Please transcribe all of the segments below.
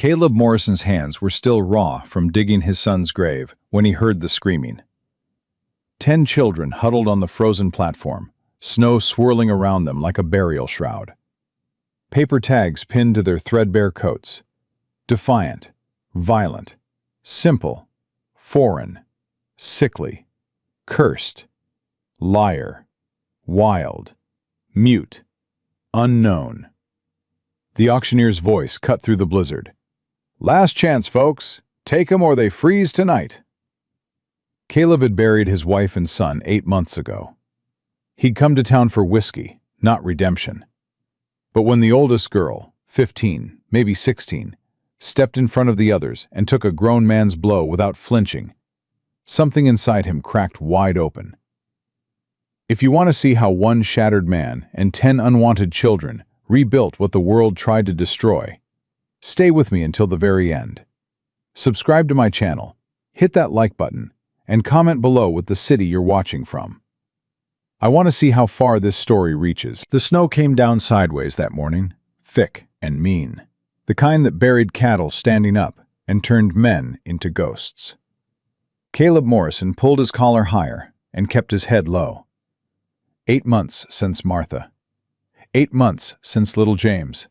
Caleb Morrison's hands were still raw from digging his son's grave when he heard the screaming. 10 children huddled on the frozen platform, snow swirling around them like a burial shroud. Paper tags pinned to their threadbare coats. Defiant, violent, simple, foreign, sickly, cursed, liar, wild, mute, unknown. The auctioneer's voice cut through the blizzard. "Last chance, folks. Take 'em or they freeze tonight." Caleb had buried his wife and son 8 months ago. He'd come to town for whiskey, not redemption. But when the oldest girl, 15, maybe 16, stepped in front of the others and took a grown man's blow without flinching, something inside him cracked wide open. If you want to see how one shattered man and 10 unwanted children rebuilt what the world tried to destroy, stay with me until the very end. Subscribe to my channel, hit that like button, and comment below with the city you're watching from. I want to see how far this story reaches. The snow came down sideways that morning, thick and mean, the kind that buried cattle standing up and turned men into ghosts. Caleb Morrison pulled his collar higher and kept his head low. 8 months since Martha. 8 months since little James.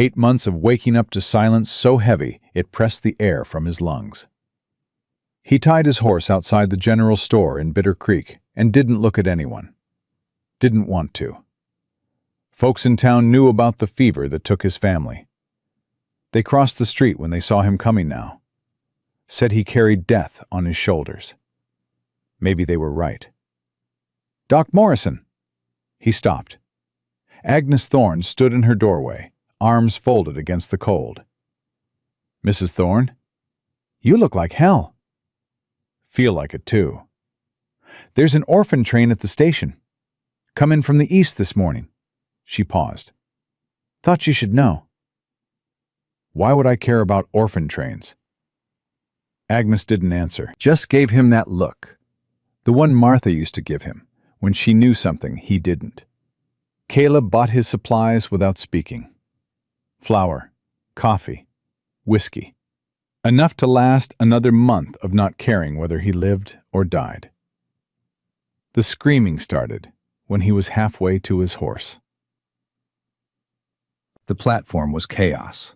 8 months of waking up to silence so heavy it pressed the air from his lungs. He tied his horse outside the general store in Bitter Creek and didn't look at anyone. Didn't want to. Folks in town knew about the fever that took his family. They crossed the street when they saw him coming now. Said he carried death on his shoulders. Maybe they were right. "Doc Morrison!" He stopped. Agnes Thorne stood in her doorway, arms folded against the cold. "Mrs. Thorne? You look like hell." "Feel like it, too." "There's an orphan train at the station. Come in from the east this morning." She paused. "Thought you should know." "Why would I care about orphan trains?" Agnes didn't answer, just gave him that look. The one Martha used to give him, when she knew something he didn't. Caleb bought his supplies without speaking. Flour, coffee, whiskey. Enough to last another month of not caring whether he lived or died. The screaming started when he was halfway to his horse. The platform was chaos.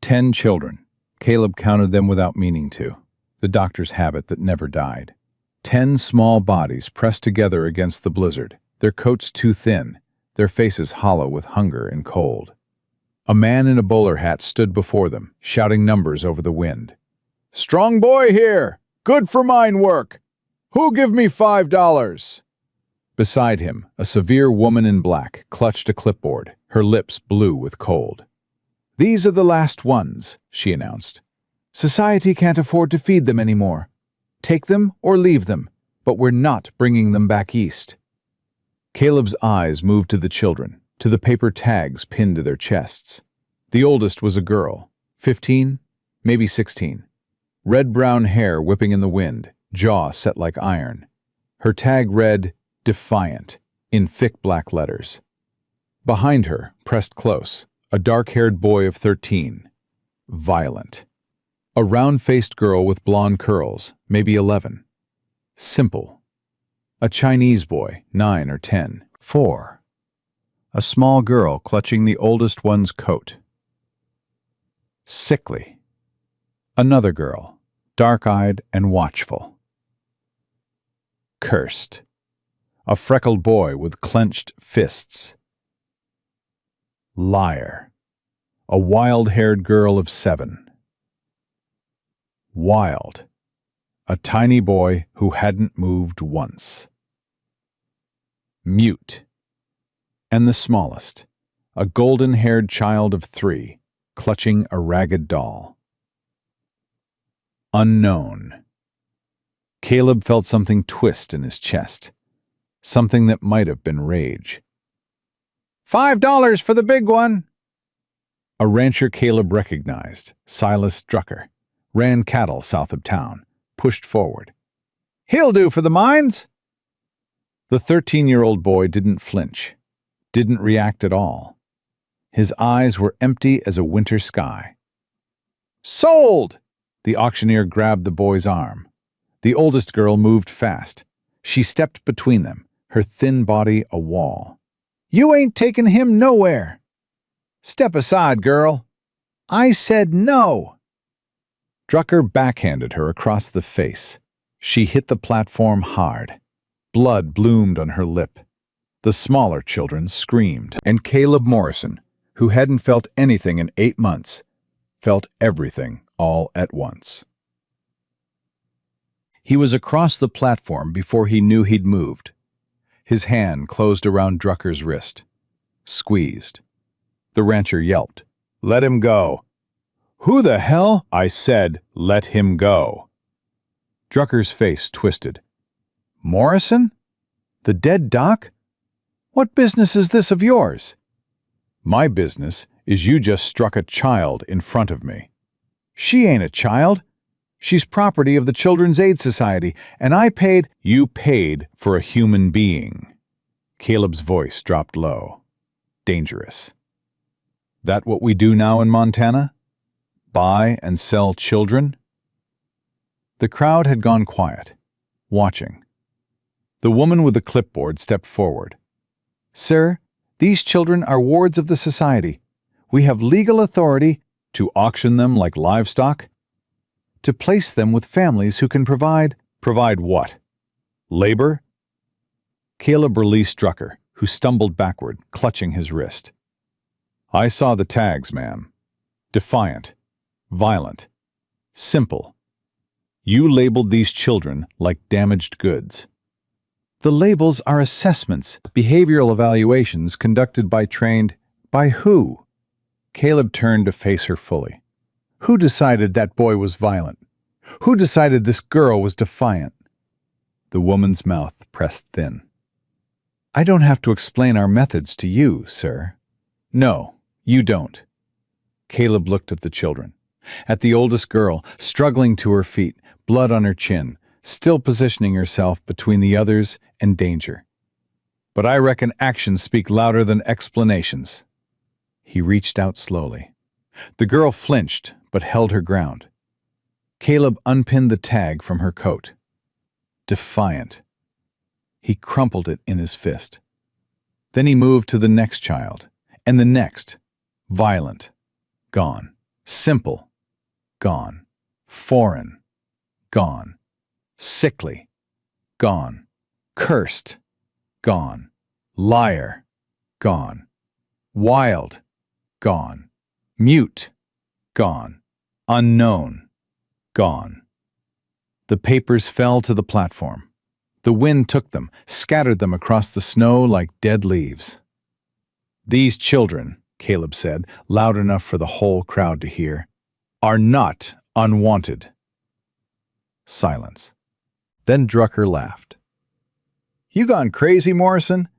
10 children. Caleb counted them without meaning to, the doctor's habit that never died. 10 small bodies pressed together against the blizzard, their coats too thin, their faces hollow with hunger and cold. A man in a bowler hat stood before them, shouting numbers over the wind. "Strong boy here! Good for mine work! Who give me $5? Beside him, a severe woman in black clutched a clipboard, her lips blue with cold. "These are the last ones," she announced. "Society can't afford to feed them anymore. Take them or leave them, but we're not bringing them back east." Caleb's eyes moved to the children, to the paper tags pinned to their chests. The oldest was a girl, 15, maybe 16. Red-brown hair whipping in the wind, jaw set like iron. Her tag read, "Defiant," in thick black letters. Behind her, pressed close, a dark-haired boy of 13. Violent. A round-faced girl with blonde curls, maybe 11. Simple. A Chinese boy, 9 or 10. 4. A small girl clutching the oldest one's coat. Sickly. Another girl, dark-eyed and watchful. Cursed. A freckled boy with clenched fists. Liar. A wild-haired girl of 7. Wild. A tiny boy who hadn't moved once. Mute. And the smallest, a golden-haired child of 3, clutching a ragged doll. Unknown. Caleb felt something twist in his chest, something that might have been rage. $5 for the big one! A rancher Caleb recognized, Silas Drucker, ran cattle south of town, pushed forward. "He'll do for the mines!" The 13-year-old boy didn't flinch, didn't react at all. His eyes were empty as a winter sky. Sold! The auctioneer grabbed the boy's arm. The oldest girl moved fast. She stepped between them, her thin body a wall. You ain't taking him nowhere. Step aside, girl. I said no. Drucker backhanded her across the face. She hit the platform hard. Blood bloomed on her lip. The smaller children screamed, and Caleb Morrison, who hadn't felt anything in 8 months, felt everything all at once. He was across the platform before he knew he'd moved. His hand closed around Drucker's wrist. Squeezed. The rancher yelped. Let him go. Who the hell? I said, let him go. Drucker's face twisted. Morrison? The dead doc? What business is this of yours? My business is you just struck a child in front of me. She ain't a child. She's property of the Children's Aid Society, and I paid— You paid for a human being. Caleb's voice dropped low. Dangerous. That what we do now in Montana? Buy and sell children? The crowd had gone quiet, watching. The woman with the clipboard stepped forward. Sir, these children are wards of the society. We have legal authority to auction them like livestock, to place them with families who can provide— Provide what? Labor? Caleb released Drucker, who stumbled backward, clutching his wrist. I saw the tags, ma'am. Defiant. Violent. Simple. You labeled these children like damaged goods. The labels are assessments, behavioral evaluations conducted by trained— By who? Caleb turned to face her fully. Who decided that boy was violent? Who decided this girl was defiant? The woman's mouth pressed thin. I don't have to explain our methods to you, sir. No, you don't. Caleb looked at the children, at the oldest girl, struggling to her feet, blood on her chin, still positioning herself between the others and danger. But I reckon actions speak louder than explanations. He reached out slowly. The girl flinched, but held her ground. Caleb unpinned the tag from her coat. Defiant. He crumpled it in his fist. Then he moved to the next child, and the next. Violent. Gone. Simple. Gone. Foreign. Gone. Sickly. Gone. Cursed. Gone. Liar. Gone. Wild. Gone. Mute. Gone. Unknown. Gone. The papers fell to the platform. The wind took them, scattered them across the snow like dead leaves. These children, Caleb said, loud enough for the whole crowd to hear, are not unwanted. Silence. Then Drucker laughed. You gone crazy, Morrison?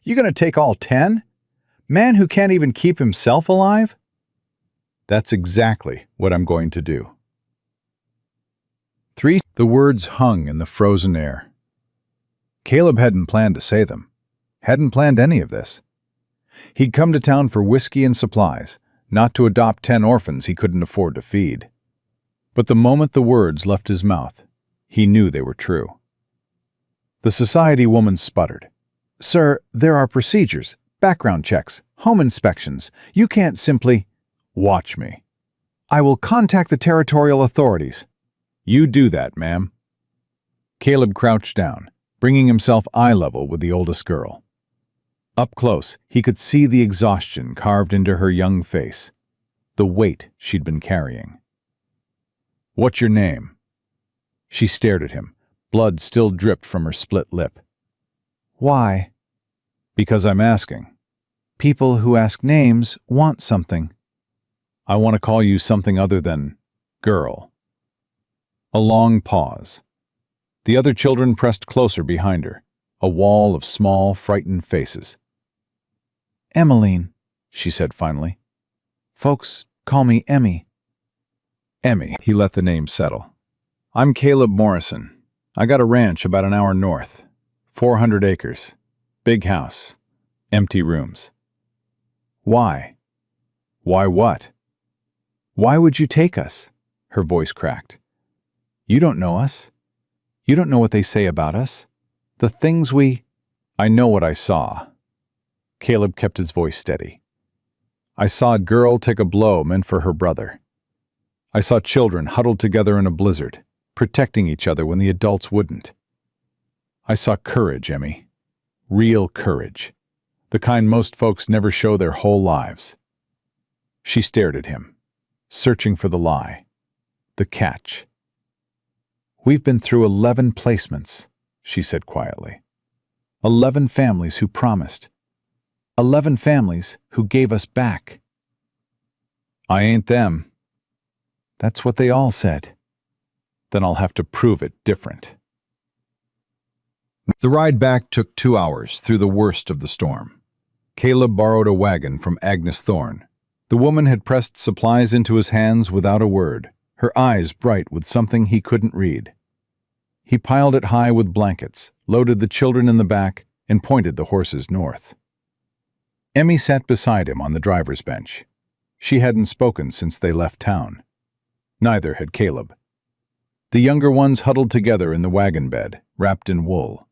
You gonna take all 10? Man who can't even keep himself alive? That's exactly what I'm going to do. 3. The words hung in the frozen air. Caleb hadn't planned to say them. Hadn't planned any of this. He'd come to town for whiskey and supplies, not to adopt 10 orphans he couldn't afford to feed. But the moment the words left his mouth, he knew they were true. The society woman sputtered. Sir, there are procedures, background checks, home inspections. You can't simply— Watch me. I will contact the territorial authorities. You do that, ma'am. Caleb crouched down, bringing himself eye level with the oldest girl. Up close, he could see the exhaustion carved into her young face, the weight she'd been carrying. What's your name? She stared at him. Blood still dripped from her split lip. Why? Because I'm asking. People who ask names want something. I want to call you something other than girl. A long pause. The other children pressed closer behind her, a wall of small, frightened faces. Emmeline, she said finally. Folks call me Emmy. Emmy, he let the name settle. I'm Caleb Morrison. I got a ranch about an hour north. 400 acres. Big house. Empty rooms. Why? Why what? Why would you take us? Her voice cracked. "You don't know us. You don't know what they say about us. The things we—" "I know what I saw." Caleb kept his voice steady. "I saw a girl take a blow meant for her brother. I saw children huddled together in a blizzard, protecting each other when the adults wouldn't. I saw courage, Emmy. Real courage. The kind most folks never show their whole lives." She stared at him, searching for the lie, the catch. "We've been through 11 placements," she said quietly. 11 families who promised. 11 families who gave us back. "I ain't them." "That's what they all said." "Then I'll have to prove it different." The ride back took 2 hours through the worst of the storm. Caleb borrowed a wagon from Agnes Thorne. The woman had pressed supplies into his hands without a word, her eyes bright with something he couldn't read. He piled it high with blankets, loaded the children in the back, and pointed the horses north. Emmy sat beside him on the driver's bench. She hadn't spoken since they left town. Neither had Caleb. The younger ones huddled together in the wagon bed, wrapped in wool.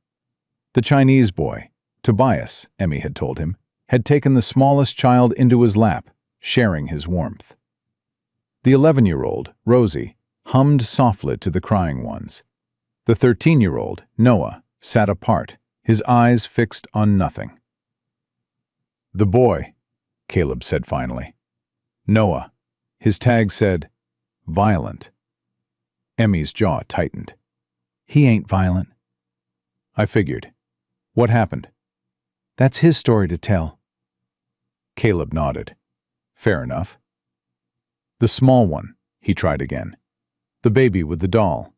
The Chinese boy, Tobias, Emmy had told him, had taken the smallest child into his lap, sharing his warmth. The 11-year-old, Rosie, hummed softly to the crying ones. The 13-year-old, Noah, sat apart, his eyes fixed on nothing. "The boy," Caleb said finally. "Noah." His tag said, "Violent." Emmy's jaw tightened. "He ain't violent." "I figured. What happened?" "That's his story to tell." Caleb nodded. "Fair enough." "The small one," he tried again. "The baby with the doll."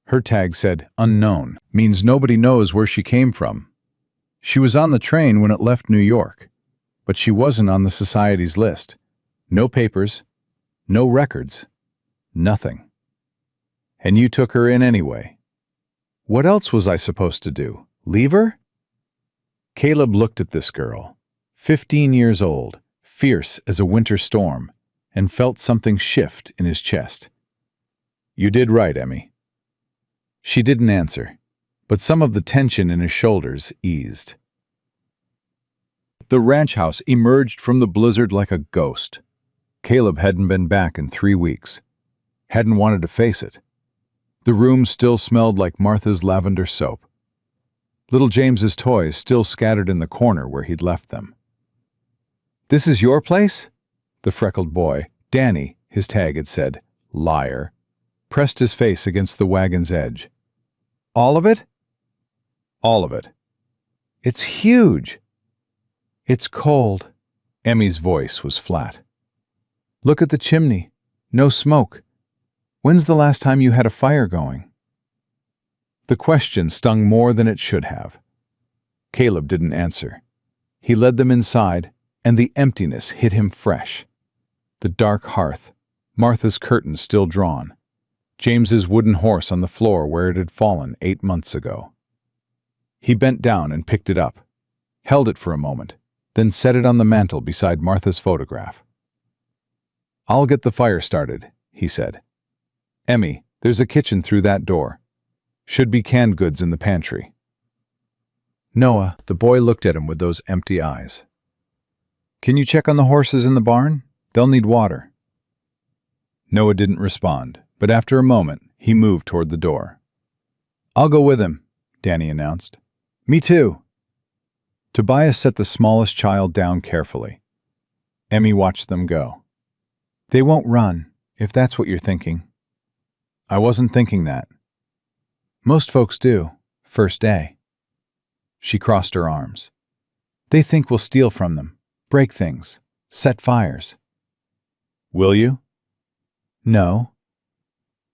Her tag said, "Unknown," means nobody knows where she came from. She was on the train when it left New York, but she wasn't on the society's list. No papers, no records, nothing. "And you took her in anyway." "What else was I supposed to do? Leave her?" Caleb looked at this girl, 15 years old, fierce as a winter storm, and felt something shift in his chest. "You did right, Emmy." She didn't answer, but some of the tension in his shoulders eased. The ranch house emerged from the blizzard like a ghost. Caleb hadn't been back in 3 weeks. Hadn't wanted to face it. The room still smelled like Martha's lavender soap. Little James's toys still scattered in the corner where he'd left them. "This is your place?" The freckled boy, Danny, his tag had said, liar, pressed his face against the wagon's edge. "All of it?" "All of it." "It's huge." "It's cold." Emmy's voice was flat. "Look at the chimney. No smoke. When's the last time you had a fire going?" The question stung more than it should have. Caleb didn't answer. He led them inside, and the emptiness hit him fresh. The dark hearth, Martha's curtains still drawn, James's wooden horse on the floor where it had fallen 8 months ago. He bent down and picked it up, held it for a moment, then set it on the mantel beside Martha's photograph. "I'll get the fire started," he said. "Emmy, there's a kitchen through that door. Should be canned goods in the pantry." "Noah," the boy looked at him with those empty eyes. "Can you check on the horses in the barn? They'll need water." Noah didn't respond, but after a moment, he moved toward the door. "I'll go with him," Danny announced. "Me too." Tobias set the smallest child down carefully. Emmy watched them go. "They won't run, if that's what you're thinking." "I wasn't thinking that." "Most folks do, first day." She crossed her arms. "They think we'll steal from them, break things, set fires." "Will you?" "No."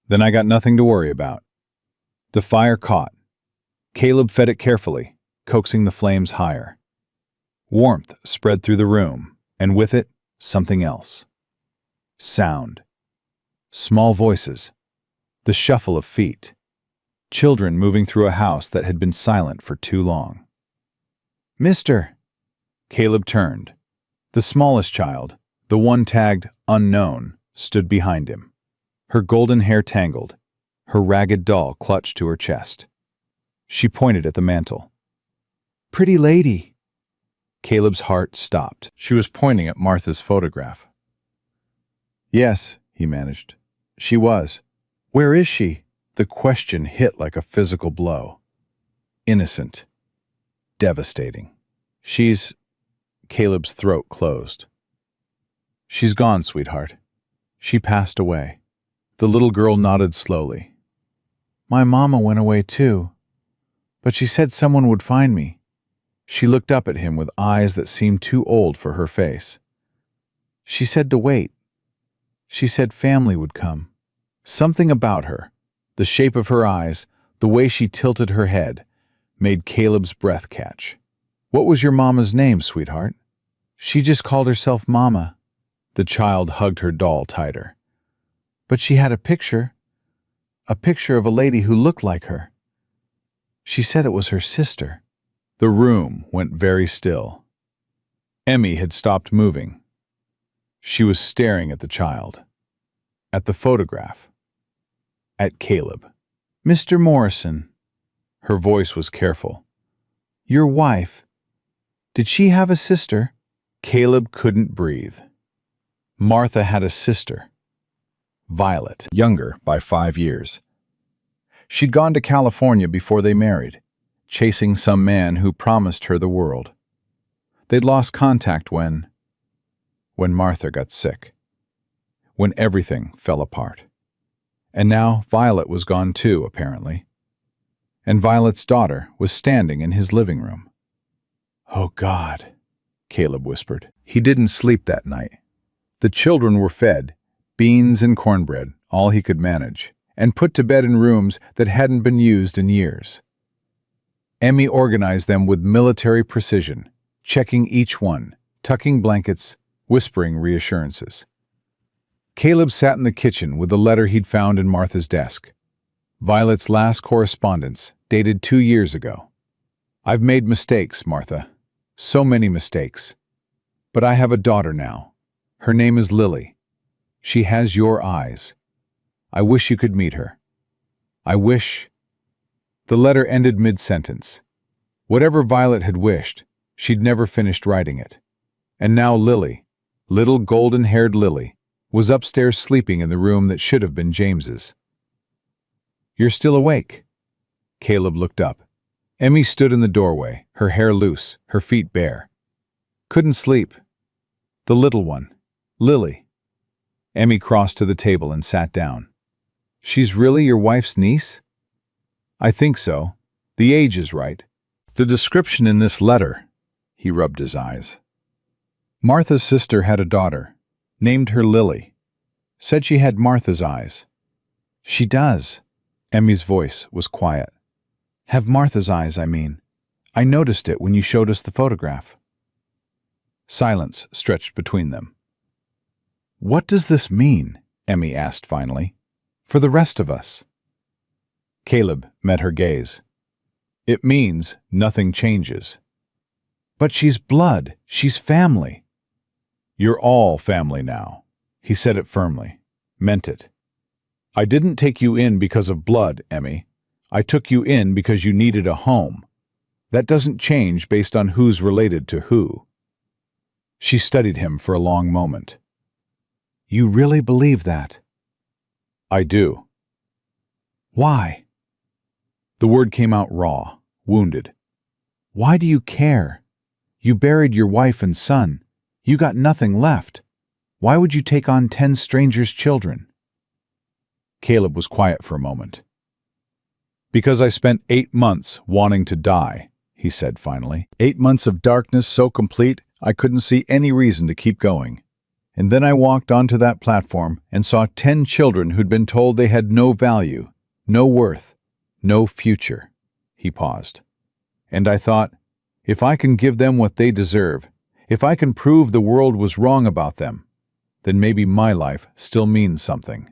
"Then I got nothing to worry about." The fire caught. Caleb fed it carefully, coaxing the flames higher. Warmth spread through the room, and with it, something else. Sound. Small voices. The shuffle of feet. Children moving through a house that had been silent for too long. "Mister!" Caleb turned. The smallest child, the one tagged unknown, stood behind him. her golden hair tangled, her ragged doll clutched to her chest. She pointed at the mantel. "Pretty lady." Caleb's heart stopped. She was pointing at Martha's photograph. "Yes," he managed. "She was. Where is she?" The question hit like a physical blow. Innocent. Devastating. Caleb's throat closed. "She's gone, sweetheart. She passed away." The little girl nodded slowly. "My mama went away too, but she said someone would find me." She looked up at him with eyes that seemed too old for her face. "She said to wait. She said family would come." Something about her, the shape of her eyes, the way she tilted her head, made Caleb's breath catch. "What was your mama's name, sweetheart?" "She just called herself Mama." The child hugged her doll tighter. "But she had a picture of a lady who looked like her. She said it was her sister." The room went very still. Emmy had stopped moving. She was staring at the child, at the photograph, at Caleb. "Mr. Morrison," her voice was careful, "your wife, did she have a sister?" Caleb couldn't breathe. Martha had a sister, Violet, younger by 5 years. She'd gone to California before they married, chasing some man who promised her the world. They'd lost contact when Martha got sick, when everything fell apart. And now Violet was gone too, apparently. And Violet's daughter was standing in his living room. "Oh God," Caleb whispered. He didn't sleep that night. The children were fed, beans and cornbread, all he could manage, and put to bed in rooms that hadn't been used in years. Emmy organized them with military precision, checking each one, tucking blankets, whispering reassurances. Caleb sat in the kitchen with the letter he'd found in Martha's desk. Violet's last correspondence, dated 2 years ago. "I've made mistakes, Martha. So many mistakes. But I have a daughter now. Her name is Lily. She has your eyes. I wish you could meet her. I wish—" The letter ended mid-sentence. Whatever Violet had wished, she'd never finished writing it. And now Lily, little golden-haired Lily, was upstairs sleeping in the room that should have been James's. "You're still awake?" Caleb looked up. Emmy stood in the doorway, her hair loose, her feet bare. "Couldn't sleep. The little one, Lily." Emmy crossed to the table and sat down. "She's really your wife's niece?" "I think so. The age is right." "The description in this letter," he rubbed his eyes. "Martha's sister had a daughter, named her Lily. Said she had Martha's eyes." "She does." Emmy's voice was quiet. "Have Martha's eyes, I mean. I noticed it when you showed us the photograph." Silence stretched between them. "What does this mean?" Emmy asked finally. "For the rest of us?" Caleb met her gaze. "It means nothing changes." "But she's blood. She's family." "You're all family now." He said it firmly, meant it. "I didn't take you in because of blood, Emmy. I took you in because you needed a home. That doesn't change based on who's related to who." She studied him for a long moment. "You really believe that?" "I do." "Why?" The word came out raw, wounded. "Why do you care? You buried your wife and son. You got nothing left. Why would you take on 10 strangers' children?" Caleb was quiet for a moment. "Because I spent 8 months wanting to die," he said finally. 8 months of darkness so complete I couldn't see any reason to keep going. And then I walked onto that platform and saw 10 children who'd been told they had no value, no worth, no future." He paused. "And I thought, if I can give them what they deserve, if I can prove the world was wrong about them, then maybe my life still means something."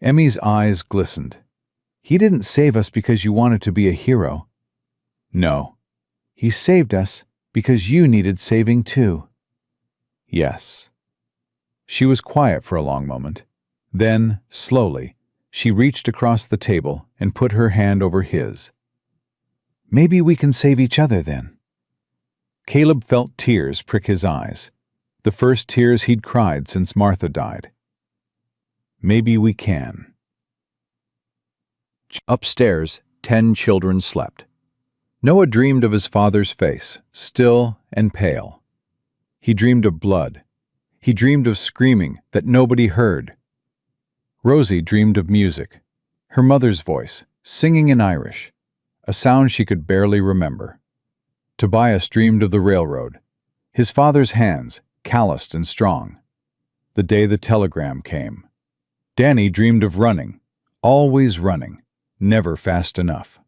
Emmy's eyes glistened. "He didn't save us because you wanted to be a hero." "No. He saved us because you needed saving too." "Yes." She was quiet for a long moment. Then, slowly, she reached across the table and put her hand over his. "Maybe we can save each other then." Caleb felt tears prick his eyes, the first tears he'd cried since Martha died. "Maybe we can." Upstairs, 10 children slept. Noah dreamed of his father's face, still and pale. He dreamed of blood. He dreamed of screaming that nobody heard. Rosie dreamed of music, her mother's voice, singing in Irish, a sound she could barely remember. Tobias dreamed of the railroad, his father's hands, calloused and strong, the day the telegram came. Danny dreamed of running, always running, never fast enough.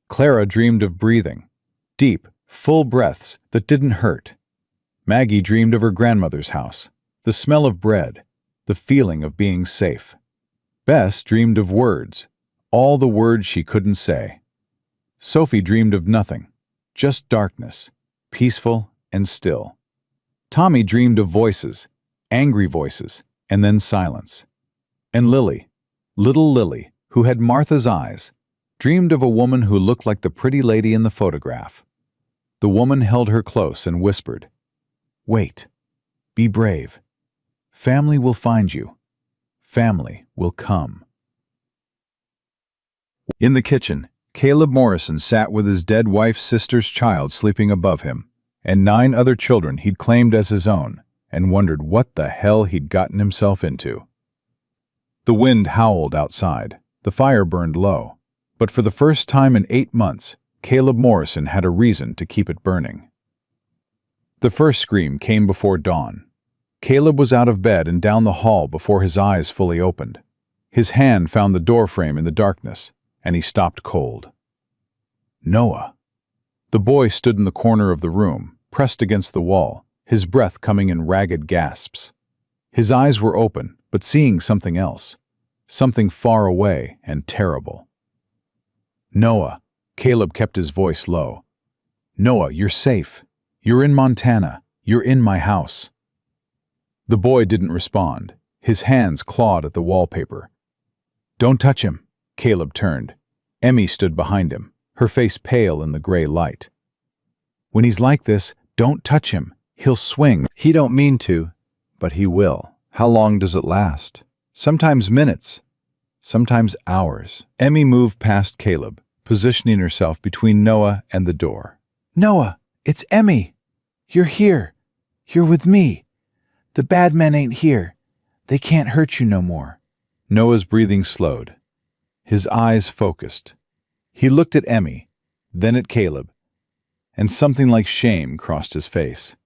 Clara dreamed of breathing, deep, full breaths that didn't hurt. Maggie dreamed of her grandmother's house, the smell of bread, the feeling of being safe. Bess dreamed of words, all the words she couldn't say. Sophie dreamed of nothing, just darkness, peaceful and still. Tommy dreamed of voices, angry voices, and then silence. And Lily, little Lily, who had Martha's eyes, dreamed of a woman who looked like the pretty lady in the photograph. The woman held her close and whispered, "Wait. Be brave. Family will find you. Family will come." In the kitchen, Caleb Morrison sat with his dead wife's sister's child sleeping above him, and 9 other children he'd claimed as his own, and wondered what the hell he'd gotten himself into. The wind howled outside. The fire burned low. But for the first time in 8 months, Caleb Morrison had a reason to keep it burning. The first scream came before dawn. Caleb was out of bed and down the hall before his eyes fully opened. His hand found the doorframe in the darkness, and he stopped cold. Noah. The boy stood in the corner of the room, pressed against the wall, his breath coming in ragged gasps. His eyes were open, but seeing something else, something far away and terrible. "Noah," Caleb kept his voice low. "Noah, you're safe. You're in Montana. You're in my house." The boy didn't respond. His hands clawed at the wallpaper. "Don't touch him." Caleb turned. Emmy stood behind him, her face pale in the gray light. "When he's like this, don't touch him. He'll swing." "He don't mean to, but he will." "How long does it last?" "Sometimes minutes, sometimes hours." Emmy moved past Caleb, positioning herself between Noah and the door. "Noah, it's Emmy. You're here. You're with me. The bad men ain't here. They can't hurt you no more." Noah's breathing slowed. His eyes focused. He looked at Emmy, then at Caleb, and something like shame crossed his face.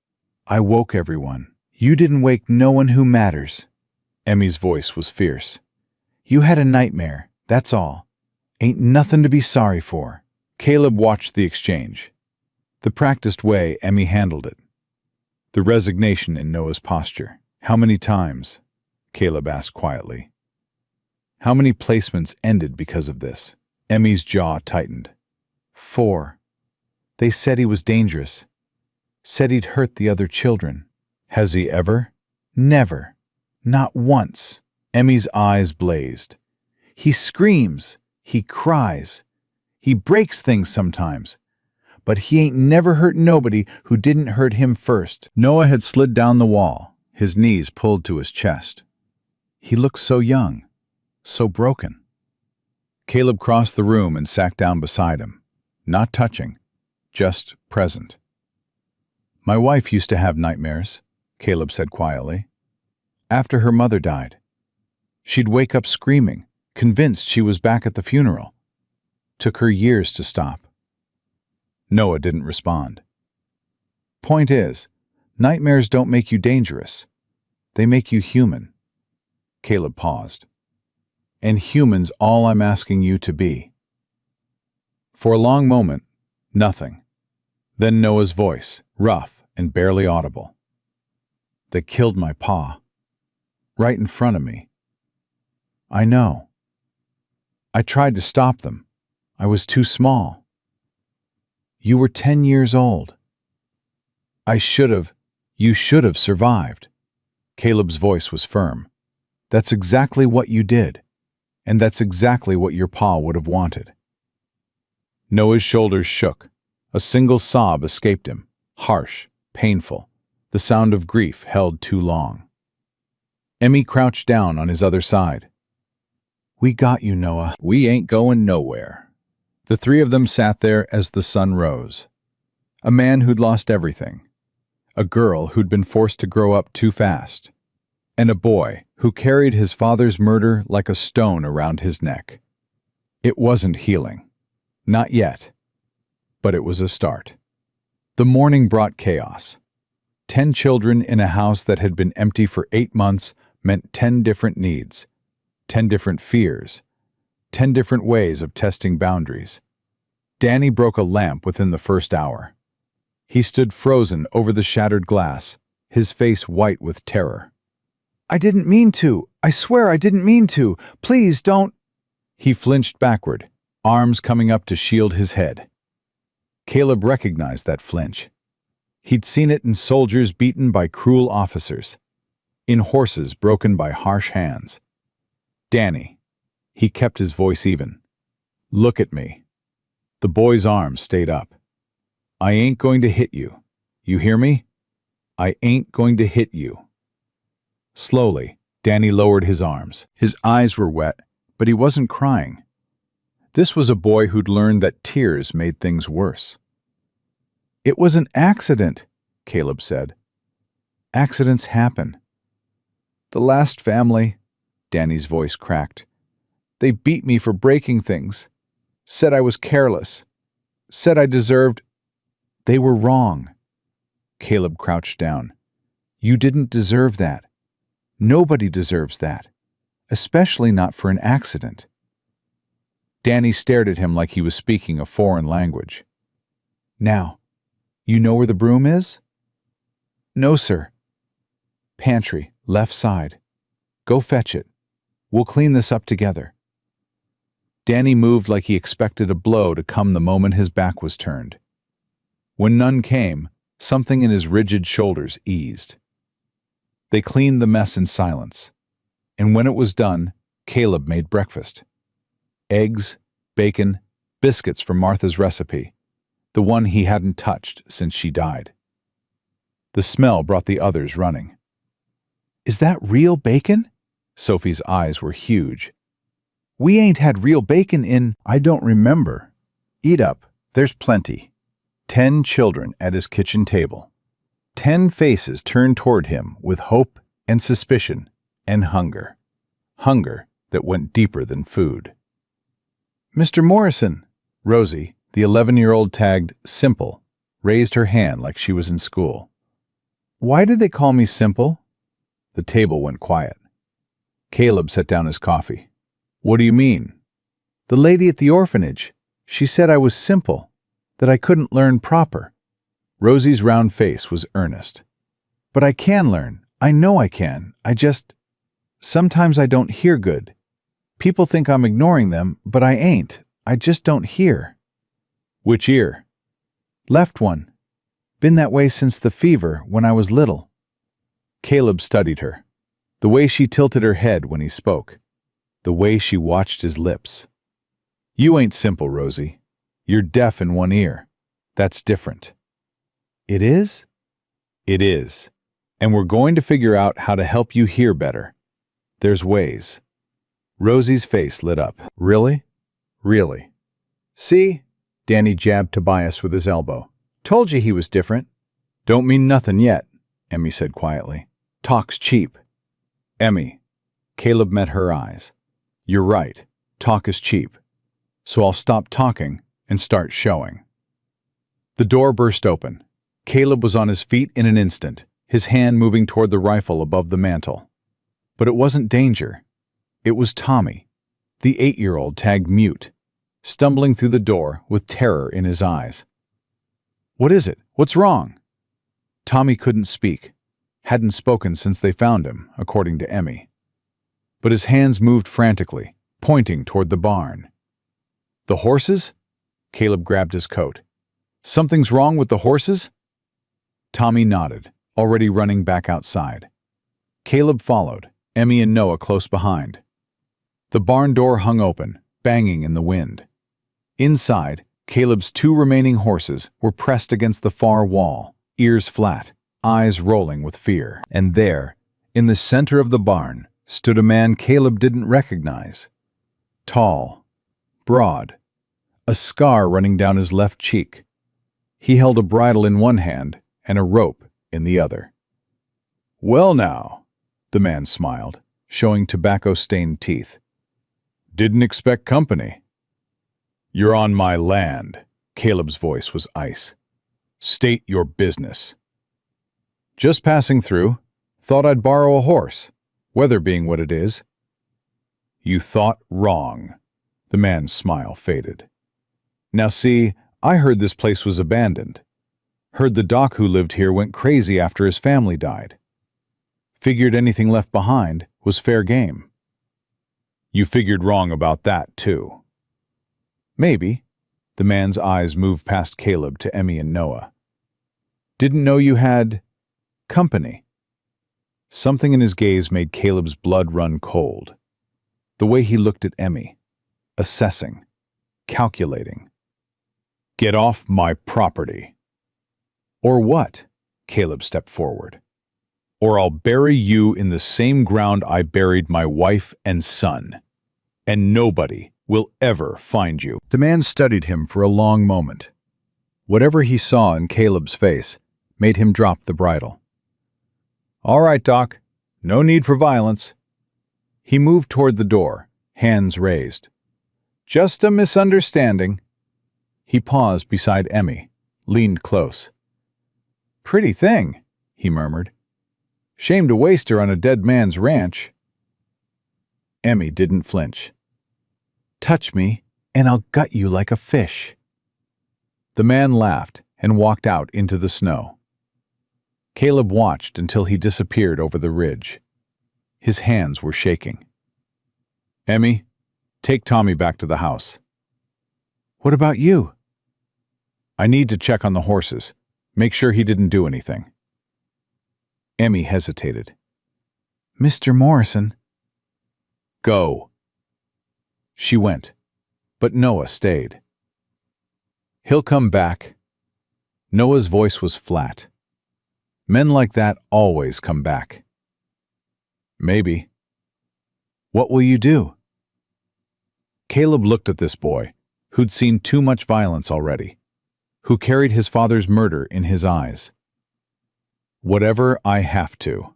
"I woke everyone. You didn't wake no one who matters." Emmy's voice was fierce. "You had a nightmare, that's all. Ain't nothing to be sorry for." Caleb watched the exchange. The practiced way Emmy handled it. The resignation in Noah's posture. "How many times?" Caleb asked quietly. "How many placements ended because of this?" Emmy's jaw tightened. 4. They said he was dangerous. Said he'd hurt the other children. "Has he ever?" "Never. Not once." Emmy's eyes blazed. "He screams. He cries. He breaks things sometimes. But he ain't never hurt nobody who didn't hurt him first." Noah had slid down the wall, his knees pulled to his chest. He looked so young, so broken. Caleb crossed the room and sat down beside him, not touching, just present. "My wife used to have nightmares," Caleb said quietly. "After her mother died. She'd wake up screaming, convinced she was back at the funeral. Took her years to stop." Noah didn't respond. "Point is, nightmares don't make you dangerous. They make you human." Caleb paused. "And human's all I'm asking you to be." For a long moment, nothing. Then Noah's voice, rough and barely audible. "They killed my pa. Right in front of me. I know. I tried to stop them. I was too small. You were 10 years old. You should have survived." Caleb's voice was firm. That's exactly what you did, and that's exactly what your pa would have wanted." Noah's shoulders shook. A single sob escaped him, harsh, painful, the sound of grief held too long. Emmy crouched down on his other side. "We got you, Noah. We ain't going nowhere." The three of them sat there as the sun rose. A man who'd lost everything, a girl who'd been forced to grow up too fast, and a boy who carried his father's murder like a stone around his neck. It wasn't healing. Not yet. But it was a start. The morning brought chaos. 10 children in a house that had been empty for 8 months meant 10 different needs, 10 different fears, 10 different ways of testing boundaries. Danny broke a lamp within the first hour. He stood frozen over the shattered glass, his face white with terror. "I didn't mean to. I swear I didn't mean to. Please don't." He flinched backward, arms coming up to shield his head. Caleb recognized that flinch. He'd seen it in soldiers beaten by cruel officers, in horses broken by harsh hands. "Danny," he kept his voice even, "look at me." The boy's arms stayed up. "I ain't going to hit you. You hear me? I ain't going to hit you." Slowly, Danny lowered his arms. His eyes were wet, but he wasn't crying. This was a boy who'd learned that tears made things worse. "It was an accident," Caleb said. "Accidents happen." "The last family," Danny's voice cracked. "They beat me for breaking things. Said I was careless. Said I deserved—" "They were wrong." Caleb crouched down. "You didn't deserve that. Nobody deserves that, especially not for an accident." Danny stared at him like he was speaking a foreign language. "Now, you know where the broom is?" "No, sir." "Pantry, left side. Go fetch it. We'll clean this up together." Danny moved like he expected a blow to come the moment his back was turned. When none came, something in his rigid shoulders eased. They cleaned the mess in silence, and when it was done, Caleb made breakfast. Eggs, bacon, biscuits from Martha's recipe, the one he hadn't touched since she died. The smell brought the others running. "Is that real bacon?" Sophie's eyes were huge. "We ain't had real bacon in—" "I don't remember. Eat up. There's plenty." 10 children at his kitchen table. 10 faces turned toward him with hope and suspicion and hunger. Hunger that went deeper than food. "Mr. Morrison," Rosie, the 11-year-old tagged Simple, raised her hand like she was in school. "Why did they call me Simple?" The table went quiet. Caleb set down his coffee. "What do you mean?" "The lady at the orphanage. She said I was simple, that I couldn't learn proper." Rosie's round face was earnest. "But I can learn. I know I can. Sometimes I don't hear good. People think I'm ignoring them, but I ain't. I just don't hear." "Which ear?" "Left one. Been that way since the fever, when I was little." Caleb studied her. The way she tilted her head when he spoke. The way she watched his lips. "You ain't simple, Rosie. You're deaf in one ear. That's different." "It is?" "It is. And we're going to figure out how to help you hear better. There's ways." Rosie's face lit up. "Really? Really?" "See?" Danny jabbed Tobias with his elbow. "Told you he was different." "Don't mean nothing yet," Emmy said quietly. "Talk's cheap." "Emmy." Caleb met her eyes. "You're right. Talk is cheap. So I'll stop talking and start showing." The door burst open. Caleb was on his feet in an instant, his hand moving toward the rifle above the mantel. But it wasn't danger. It was Tommy, the 8-year-old tagged Mute, stumbling through the door with terror in his eyes. "What is it? What's wrong?" Tommy couldn't speak, hadn't spoken since they found him, according to Emmy. But his hands moved frantically, pointing toward the barn. "The horses?" Caleb grabbed his coat. "Something's wrong with the horses?" Tommy nodded, already running back outside. Caleb followed, Emmy and Noah close behind. The barn door hung open, banging in the wind. Inside, Caleb's 2 remaining horses were pressed against the far wall, ears flat, eyes rolling with fear. And there, in the center of the barn, stood a man Caleb didn't recognize. Tall, broad, a scar running down his left cheek. He held a bridle in one hand and a rope in the other. "Well now," the man smiled, showing tobacco-stained teeth. "Didn't expect company." "You're on my land." Caleb's voice was ice. "State your business." "Just passing through. Thought I'd borrow a horse, weather being what it is." "You thought wrong." The man's smile faded. "Now see, I heard this place was abandoned. Heard the doc who lived here went crazy after his family died. Figured anything left behind was fair game." "You figured wrong about that, too." "Maybe." The man's eyes moved past Caleb to Emmy and Noah. "Didn't know you had company." Something in his gaze made Caleb's blood run cold. The way he looked at Emmy, assessing, calculating. "Get off my property." "Or what?" Caleb stepped forward. "Or I'll bury you in the same ground I buried my wife and son. And nobody will ever find you." The man studied him for a long moment. Whatever he saw in Caleb's face made him drop the bridle. "All right, Doc. No need for violence." He moved toward the door, hands raised. "Just a misunderstanding." He paused beside Emmy, leaned close. "Pretty thing," he murmured. "Shame to waste her on a dead man's ranch." Emmy didn't flinch. "Touch me, and I'll gut you like a fish." The man laughed and walked out into the snow. Caleb watched until he disappeared over the ridge. His hands were shaking. "Emmy, take Tommy back to the house." "What about you?" "I need to check on the horses. Make sure he didn't do anything." Emmy hesitated. "Mr. Morrison." "Go." She went, but Noah stayed. "He'll come back." Noah's voice was flat. "Men like that always come back." "Maybe." "What will you do?" Caleb looked at this boy, who'd seen too much violence already, who carried his father's murder in his eyes. "Whatever I have to."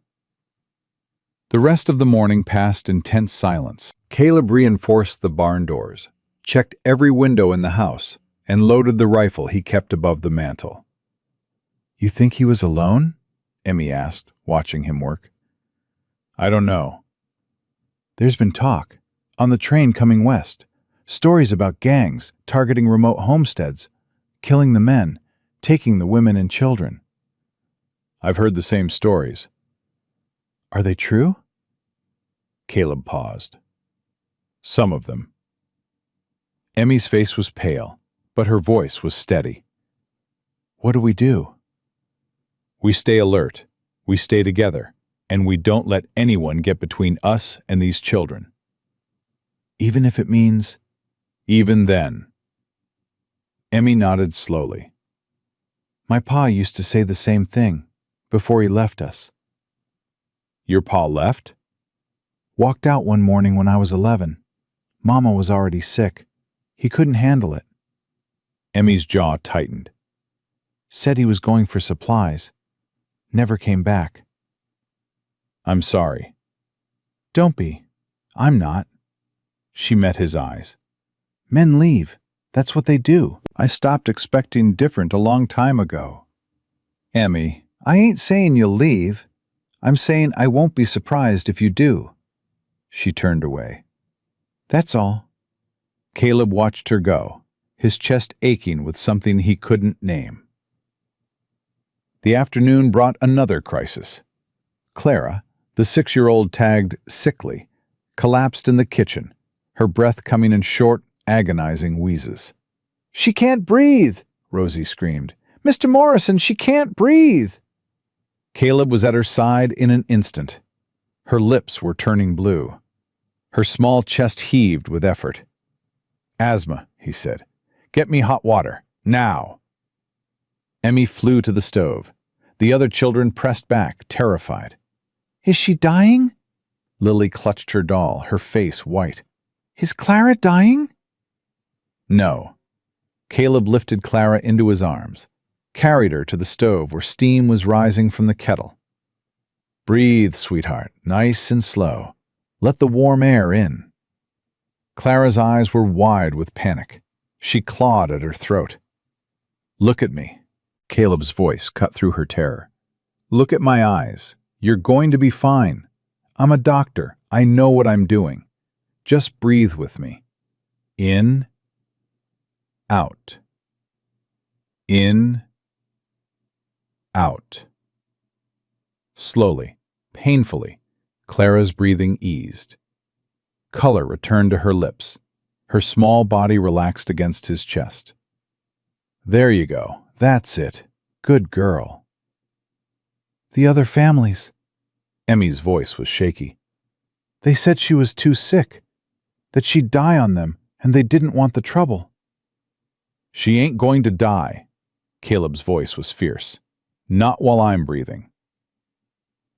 The rest of the morning passed in tense silence. Caleb reinforced the barn doors, checked every window in the house, and loaded the rifle he kept above the mantel. "You think he was alone?" Emmy asked, watching him work. "I don't know." "There's been talk, on the train coming west, stories about gangs targeting remote homesteads, killing the men, taking the women and children." "I've heard the same stories." "Are they true?" Caleb paused. "Some of them." Emmy's face was pale, but her voice was steady. "What do we do?" "We stay alert, we stay together, and we don't let anyone get between us and these children." "Even if it means—" "Even then." Emmy nodded slowly. "My pa used to say the same thing, before he left us." "Your pa left?" "Walked out one morning when I was 11. Mama was already sick. He couldn't handle it." Emmy's jaw tightened. "Said he was going for supplies. Never came back." "I'm sorry." "Don't be. I'm not." She met his eyes. "Men leave. That's what they do. I stopped expecting different a long time ago." "Emmy." "I ain't saying you'll leave. I'm saying I won't be surprised if you do." She turned away. "That's all." Caleb watched her go, his chest aching with something he couldn't name. The afternoon brought another crisis. Clara, the 6-year-old tagged sickly, collapsed in the kitchen, her breath coming in short, agonizing wheezes. "She can't breathe!" Rosie screamed. "Mr. Morrison, she can't breathe!" Caleb was at her side in an instant. Her lips were turning blue. Her small chest heaved with effort. "Asthma," he said. "Get me hot water, now." Emmy flew to the stove. The other children pressed back, terrified. "Is she dying?" Lily clutched her doll, her face white. "Is Clara dying?" No. Caleb lifted Clara into his arms, carried her to the stove where steam was rising from the kettle. "Breathe, sweetheart, nice and slow. Let the warm air in." Clara's eyes were wide with panic. She clawed at her throat. "Look at me." Caleb's voice cut through her terror. "Look at my eyes. You're going to be fine. I'm a doctor. I know what I'm doing. Just breathe with me. In, out. In, out." Slowly, painfully, Clara's breathing eased. Color returned to her lips. Her small body relaxed against his chest. "There you go. That's it. Good girl." "The other families," Emmy's voice was shaky. "They said she was too sick, that she'd die on them, and they didn't want the trouble." "She ain't going to die." Caleb's voice was fierce. "Not while I'm breathing."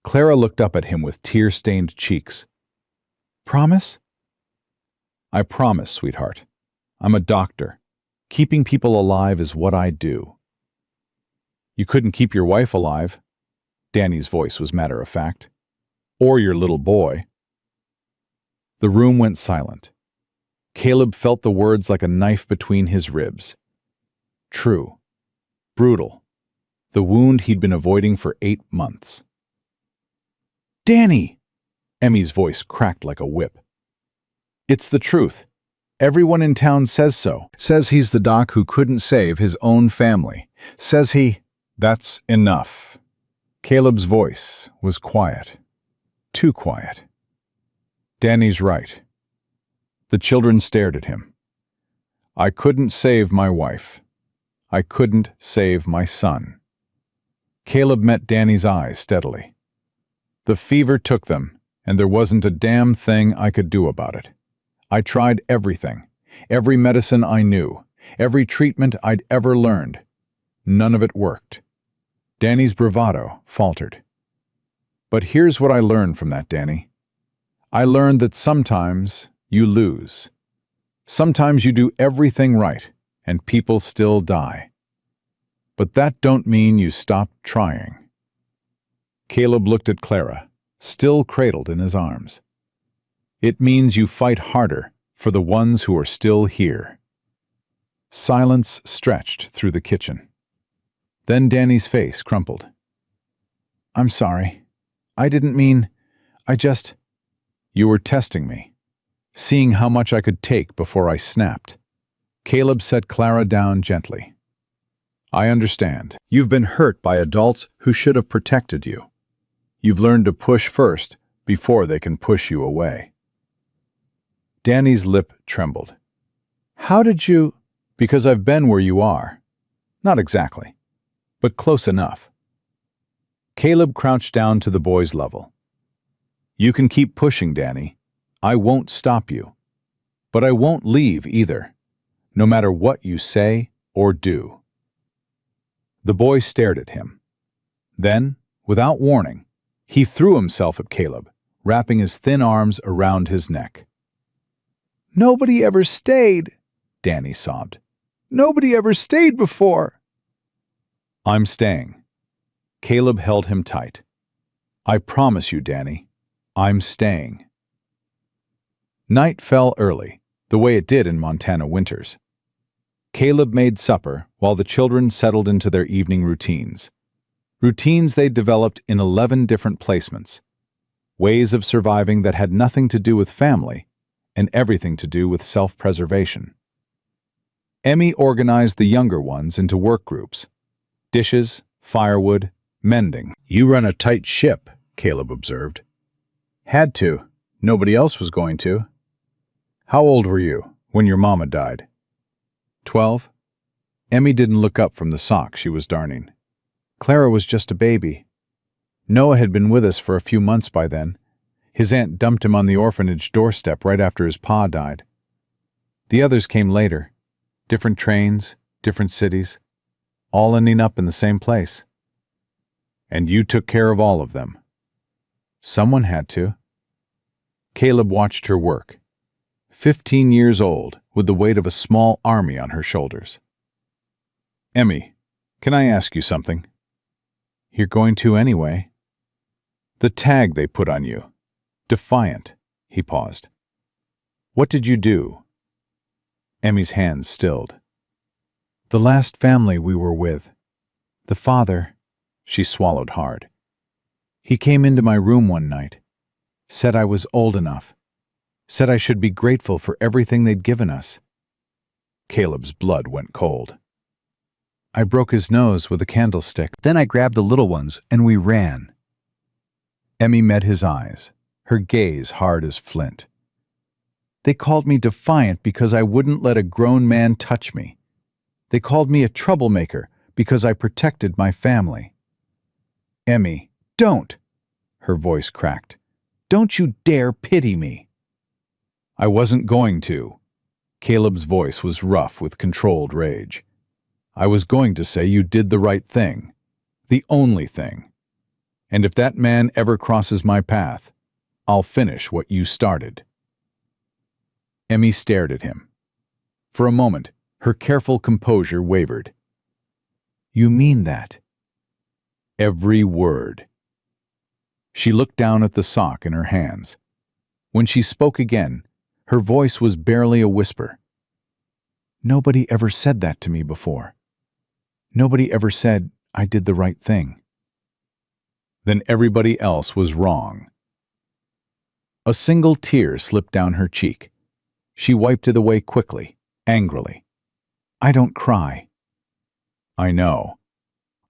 Clara looked up at him with tear-stained cheeks. "Promise?" "I promise, sweetheart. I'm a doctor. Keeping people alive is what I do." "You couldn't keep your wife alive." Danny's voice was matter-of-fact. "Or your little boy." The room went silent. Caleb felt the words like a knife between his ribs. True. Brutal. The wound he'd been avoiding for 8 months. "Danny!" Emmy's voice cracked like a whip. "It's the truth. Everyone in town says so. Says he's the doc who couldn't save his own family. Says he—" "That's enough." Caleb's voice was quiet. Too quiet. "Danny's right." The children stared at him. "I couldn't save my wife. I couldn't save my son." Caleb met Danny's eyes steadily. "The fever took them, and there wasn't a damn thing I could do about it. I tried everything, every medicine I knew, every treatment I'd ever learned. None of it worked." Danny's bravado faltered. "But here's what I learned from that, Danny. I learned that sometimes you lose. Sometimes you do everything right, and people still die. But that don't mean you stop trying." Caleb looked at Clara, still cradled in his arms. "It means you fight harder for the ones who are still here." Silence stretched through the kitchen. Then Danny's face crumpled. "I'm sorry. I didn't mean... I just..." "You were testing me, seeing how much I could take before I snapped." Caleb set Clara down gently. "I understand. You've been hurt by adults who should have protected you. You've learned to push first before they can push you away." Danny's lip trembled. "How did you—" "Because I've been where you are. Not exactly, but close enough." Caleb crouched down to the boy's level. "You can keep pushing, Danny. I won't stop you. But I won't leave either, no matter what you say or do." The boy stared at him. Then, without warning, he threw himself at Caleb, wrapping his thin arms around his neck. "Nobody ever stayed," Danny sobbed. "Nobody ever stayed before." "I'm staying." Caleb held him tight. "I promise you, Danny, I'm staying." Night fell early, the way it did in Montana winters. Caleb made supper while the children settled into their evening routines. Routines they'd developed in 11 different placements. Ways of surviving that had nothing to do with family and everything to do with self-preservation. Emmy organized the younger ones into work groups. Dishes, firewood, mending. "You run a tight ship," Caleb observed. "Had to. Nobody else was going to." "How old were you when your mama died?" 12. Emmy didn't look up from the sock she was darning. "Clara was just a baby. Noah had been with us for a few months by then. His aunt dumped him on the orphanage doorstep right after his pa died. The others came later. Different trains, different cities, all ending up in the same place. And you took care of all of them. Someone had to. Caleb watched her work. 15 years old, with the weight of a small army on her shoulders. Emmy, can I ask you something? You're going to anyway. The tag they put on you. Defiant. He paused. What did you do? Emmy's hands stilled. The last family we were with. The father, she swallowed hard. He came into my room one night, said I was old enough, said I should be grateful for everything they'd given us. Caleb's blood went cold. I broke his nose with a candlestick. Then I grabbed the little ones and we ran. Emmy met his eyes, her gaze hard as flint. They called me defiant because I wouldn't let a grown man touch me. They called me a troublemaker because I protected my family. Emmy, don't! Her voice cracked. Don't you dare pity me. I wasn't going to. Caleb's voice was rough with controlled rage. I was going to say you did the right thing. The only thing. And if that man ever crosses my path, I'll finish what you started. Emmy stared at him. For a moment, her careful composure wavered. You mean that? Every word. She looked down at the sock in her hands. When she spoke again, her voice was barely a whisper. Nobody ever said that to me before. Nobody ever said I did the right thing. Then everybody else was wrong. A single tear slipped down her cheek. She wiped it away quickly, angrily. I don't cry. I know.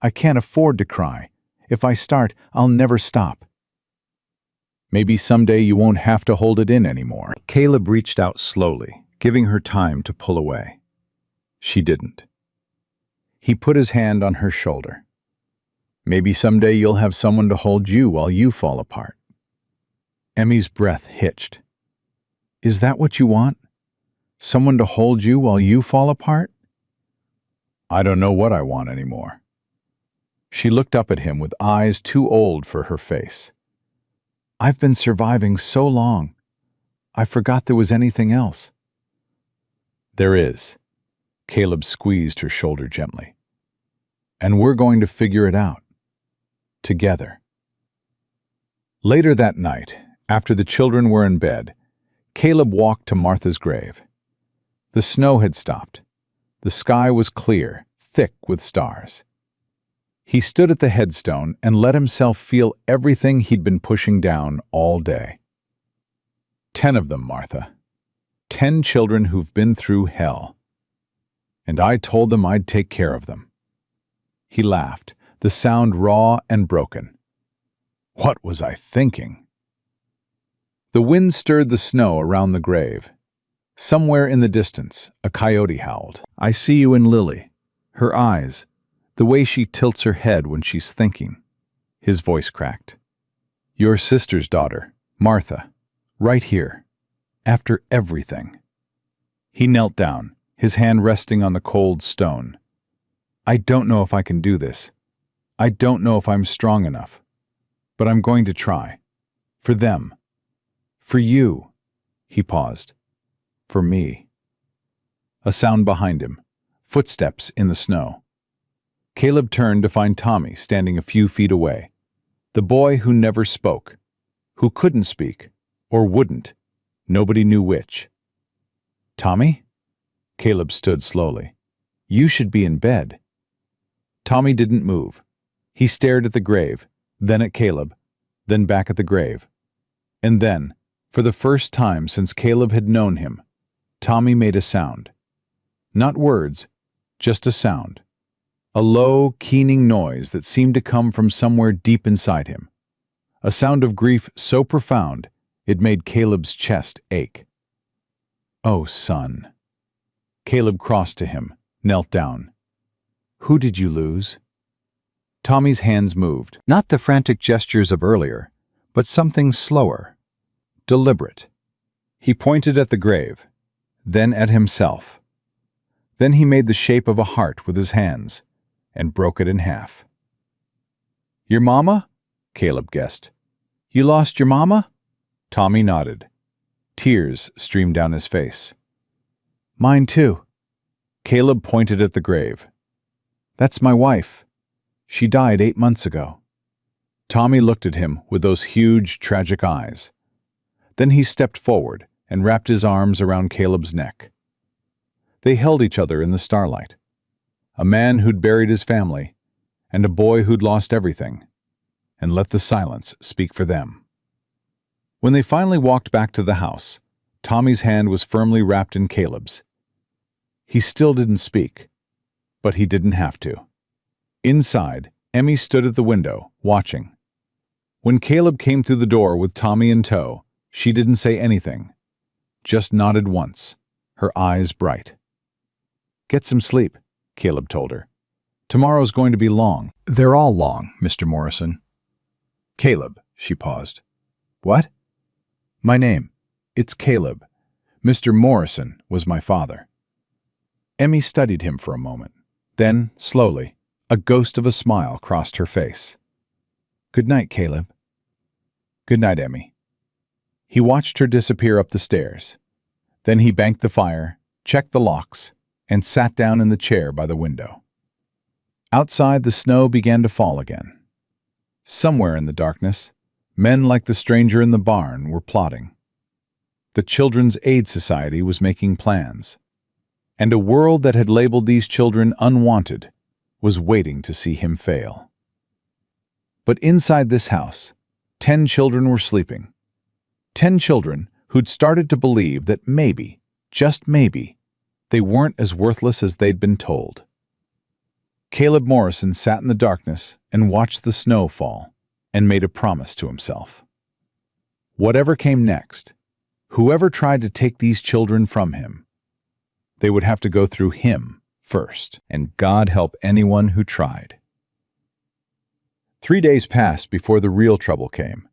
I can't afford to cry. If I start, I'll never stop. Maybe someday you won't have to hold it in anymore. Caleb reached out slowly, giving her time to pull away. She didn't. He put his hand on her shoulder. Maybe someday you'll have someone to hold you while you fall apart. Emmy's breath hitched. Is that what you want? Someone to hold you while you fall apart? I don't know what I want anymore. She looked up at him with eyes too old for her face. I've been surviving so long. I forgot there was anything else. There is. Caleb squeezed her shoulder gently. And we're going to figure it out. Together. Later that night, after the children were in bed, Caleb walked to Martha's grave. The snow had stopped. The sky was clear, thick with stars. He stood at the headstone and let himself feel everything he'd been pushing down all day. 10 of them, Martha. 10 children who've been through hell. And I told them I'd take care of them. He laughed, the sound raw and broken. What was I thinking? The wind stirred the snow around the grave. Somewhere in the distance, a coyote howled. I see you in Lily. Her eyes, the way she tilts her head when she's thinking. His voice cracked. Your sister's daughter, Martha, right here, after everything. He knelt down, his hand resting on the cold stone. I don't know if I can do this. I don't know if I'm strong enough. But I'm going to try. For them. For you. He paused. For me. A sound behind him. Footsteps in the snow. Caleb turned to find Tommy standing a few feet away. The boy who never spoke. Who couldn't speak. Or wouldn't. Nobody knew which. Tommy? Caleb stood slowly. You should be in bed. Tommy didn't move. He stared at the grave, then at Caleb, then back at the grave. And then, for the first time since Caleb had known him, Tommy made a sound. Not words, just a sound. A low, keening noise that seemed to come from somewhere deep inside him. A sound of grief so profound, it made Caleb's chest ache. Oh, son. Caleb crossed to him, knelt down. Who did you lose? Tommy's hands moved. Not the frantic gestures of earlier, but something slower, deliberate. He pointed at the grave, then at himself. Then he made the shape of a heart with his hands and broke it in half. "Your mama?" Caleb guessed. "You lost your mama?" Tommy nodded. Tears streamed down his face. "Mine too." Caleb pointed at the grave. "That's my wife. She died 8 months ago." Tommy looked at him with those huge, tragic eyes. Then he stepped forward and wrapped his arms around Caleb's neck. They held each other in the starlight. A man who'd buried his family, and a boy who'd lost everything, and let the silence speak for them. When they finally walked back to the house, Tommy's hand was firmly wrapped in Caleb's. He still didn't speak, but he didn't have to. Inside, Emmy stood at the window, watching. When Caleb came through the door with Tommy in tow, she didn't say anything, just nodded once, her eyes bright. "Get some sleep," Caleb told her. "Tomorrow's going to be long." "They're all long, Mr. Morrison." "Caleb," she paused. "What?" "My name. It's Caleb. Mr. Morrison was my father." Emmy studied him for a moment. Then, slowly, a ghost of a smile crossed her face. "Good night, Caleb." "Good night, Emmy." He watched her disappear up the stairs. Then he banked the fire, checked the locks, and sat down in the chair by the window. Outside, the snow began to fall again. Somewhere in the darkness, men like the stranger in the barn were plotting. The Children's Aid Society was making plans, and a world that had labeled these children unwanted was waiting to see him fail. But inside this house, 10 children were sleeping. 10 children who'd started to believe that maybe, just maybe, they weren't as worthless as they'd been told. Caleb Morrison sat in the darkness and watched the snow fall and made a promise to himself. Whatever came next, whoever tried to take these children from him, they would have to go through him first, and God help anyone who tried. 3 days passed before the real trouble came.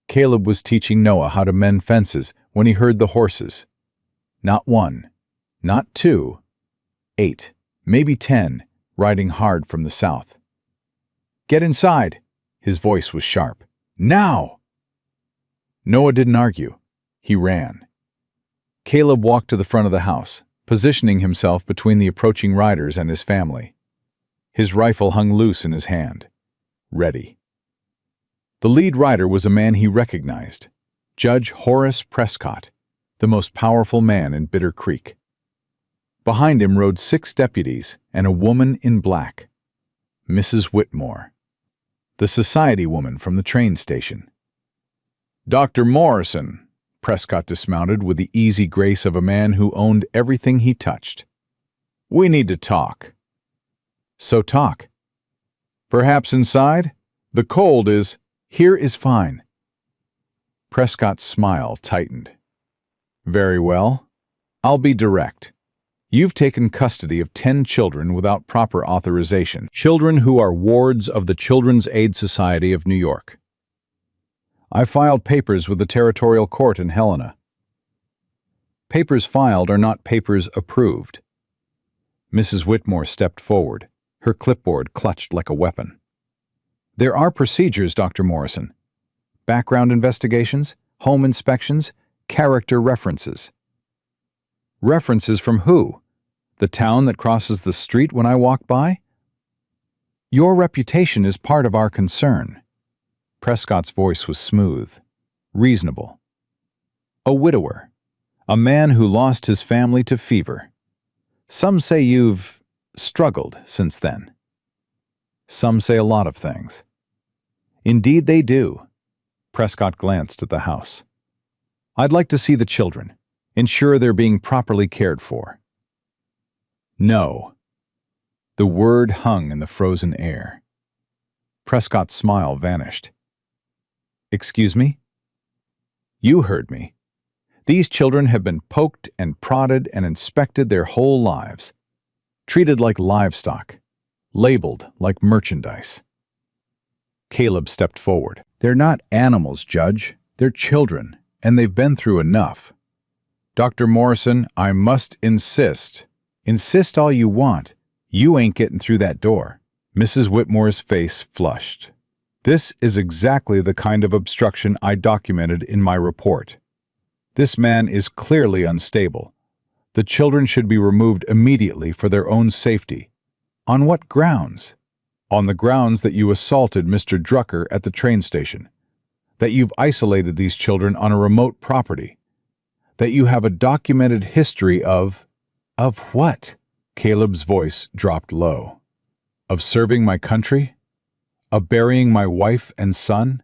Caleb was teaching Noah how to mend fences when he heard the horses. Not 1, not 2, 8, maybe 10, riding hard from the south. "Get inside!" His voice was sharp. "Now!" Noah didn't argue. He ran. Caleb walked to the front of the house, positioning himself between the approaching riders and his family. His rifle hung loose in his hand. Ready. The lead rider was a man he recognized, Judge Horace Prescott, the most powerful man in Bitter Creek. Behind him rode 6 deputies and a woman in black, Mrs. Whitmore, the society woman from the train station. "Dr. Morrison," Prescott dismounted with the easy grace of a man who owned everything he touched. "We need to talk." "So talk." "Perhaps inside? The cold is—" "Here is fine." Prescott's smile tightened. "Very well. I'll be direct. You've taken custody of 10 children without proper authorization. Children who are wards of the Children's Aid Society of New York. I filed papers with the territorial court in Helena. Papers filed are not papers approved." Mrs. Whitmore stepped forward, her clipboard clutched like a weapon. "There are procedures, Dr. Morrison. Background investigations, home inspections, character references." "References from who? The town that crosses the street when I walk by?" "Your reputation is part of our concern." Prescott's voice was smooth, reasonable. "A widower, a man who lost his family to fever. Some say you've struggled since then. Some say a lot of things." "Indeed they do." Prescott glanced at the house. "I'd like to see the children, ensure they're being properly cared for." "No." The word hung in the frozen air. Prescott's smile vanished. "Excuse me?" "You heard me. These children have been poked and prodded and inspected their whole lives, treated like livestock, labeled like merchandise." Caleb stepped forward. "They're not animals, Judge. They're children, and they've been through enough. Dr. Morrison, I must insist. Insist all you want. You ain't getting through that door. Mrs. Whitmore's face flushed. This is exactly the kind of obstruction I documented in my report. This man is clearly unstable. The children should be removed immediately for their own safety. On what grounds? On the grounds that you assaulted Mr. Drucker at the train station, that you've isolated these children on a remote property, that you have a documented history of what? Caleb's voice dropped low. Of serving my country? Of burying my wife and son?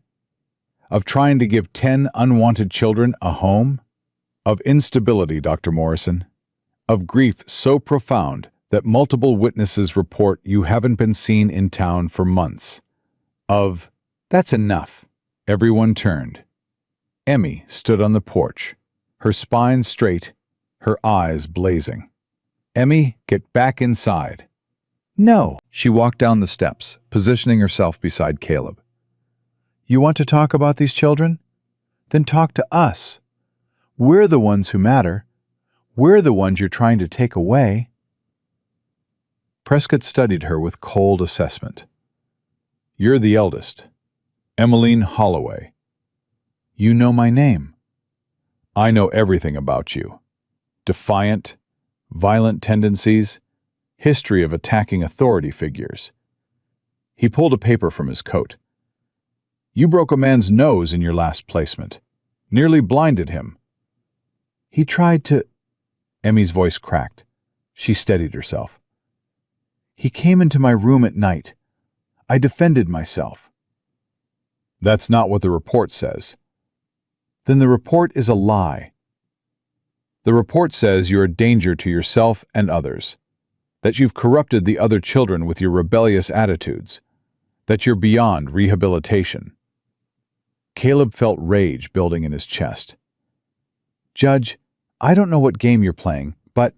Of trying to give 10 unwanted children a home? Of instability, Dr. Morrison. Of grief so profound that multiple witnesses report you haven't been seen in town for months. That's enough. Everyone turned. Emmy stood on the porch, her spine straight, her eyes blazing. Emmy, get back inside. No. She walked down the steps, positioning herself beside Caleb. You want to talk about these children? Then talk to us. We're the ones who matter. We're the ones you're trying to take away. Prescott studied her with cold assessment. You're the eldest. Emmeline Holloway. You know my name. I know everything about you. Defiant, violent tendencies, history of attacking authority figures. He pulled a paper from his coat. You broke a man's nose in your last placement. Nearly blinded him. He tried to... Emmy's voice cracked. She steadied herself. He came into my room at night. I defended myself. That's not what the report says. Then the report is a lie. The report says you're a danger to yourself and others, that you've corrupted the other children with your rebellious attitudes, that you're beyond rehabilitation. Caleb felt rage building in his chest. Judge, I don't know what game you're playing, but...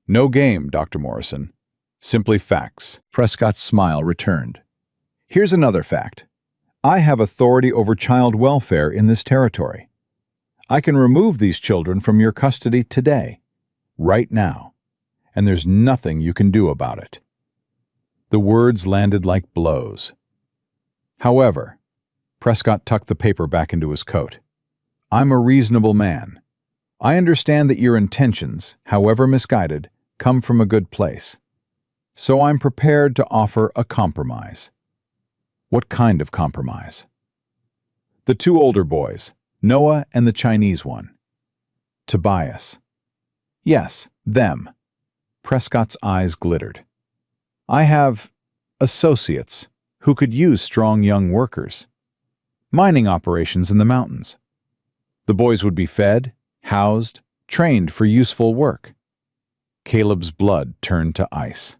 No game, Dr. Morrison. Simply facts. Prescott's smile returned. Here's another fact. I have authority over child welfare in this territory. I can remove these children from your custody today, right now, and there's nothing you can do about it. The words landed like blows. However, Prescott tucked the paper back into his coat. I'm a reasonable man. I understand that your intentions, however misguided, come from a good place. So I'm prepared to offer a compromise. What kind of compromise? The two older boys, Noah and the Chinese one. Tobias. Yes, them. Prescott's eyes glittered. I have associates who could use strong young workers. Mining operations in the mountains. The boys would be fed, housed, trained for useful work. Caleb's blood turned to ice.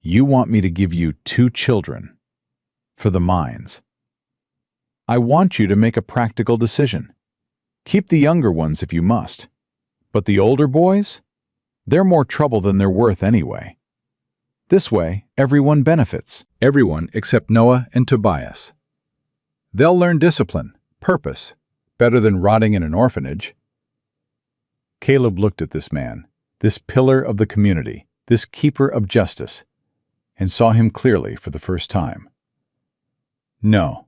You want me to give you 2 children for the mines. I want you to make a practical decision. Keep the younger ones if you must. But the older boys? They're more trouble than they're worth anyway. This way, everyone benefits. Everyone except Noah and Tobias. They'll learn discipline, purpose, better than rotting in an orphanage. Caleb looked at this man, this pillar of the community, this keeper of justice, and saw him clearly for the first time. No.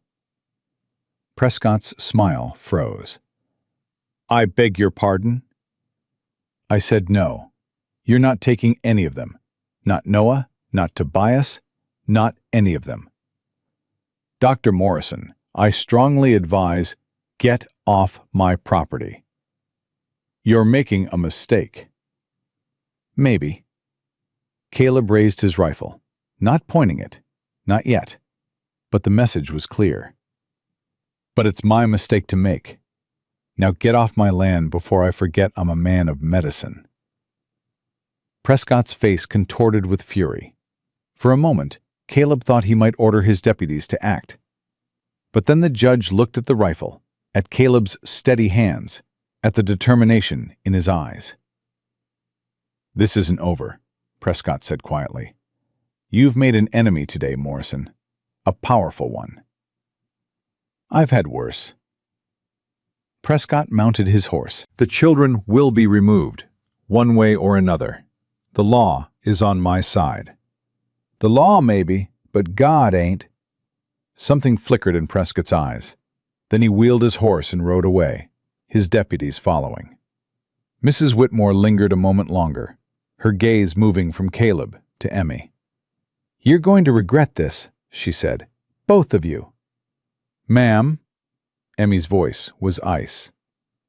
Prescott's smile froze. I beg your pardon? I said no. You're not taking any of them. Not Noah, not Tobias, not any of them. Dr. Morrison, I strongly advise, get off my property. You're making a mistake. Maybe. Caleb raised his rifle, not pointing it, not yet, but the message was clear. But it's my mistake to make. Now get off my land before I forget I'm a man of medicine. Prescott's face contorted with fury. For a moment, Caleb thought he might order his deputies to act. But then the judge looked at the rifle, at Caleb's steady hands, at the determination in his eyes. This isn't over, Prescott said quietly. You've made an enemy today, Morrison. A powerful one. I've had worse. Prescott mounted his horse. The children will be removed, one way or another. The law is on my side. The law, maybe, but God ain't. Something flickered in Prescott's eyes. Then he wheeled his horse and rode away, his deputies following. Mrs. Whitmore lingered a moment longer, her gaze moving from Caleb to Emmy. "You're going to regret this," she said. "Both of you." "Ma'am," Emmy's voice was ice.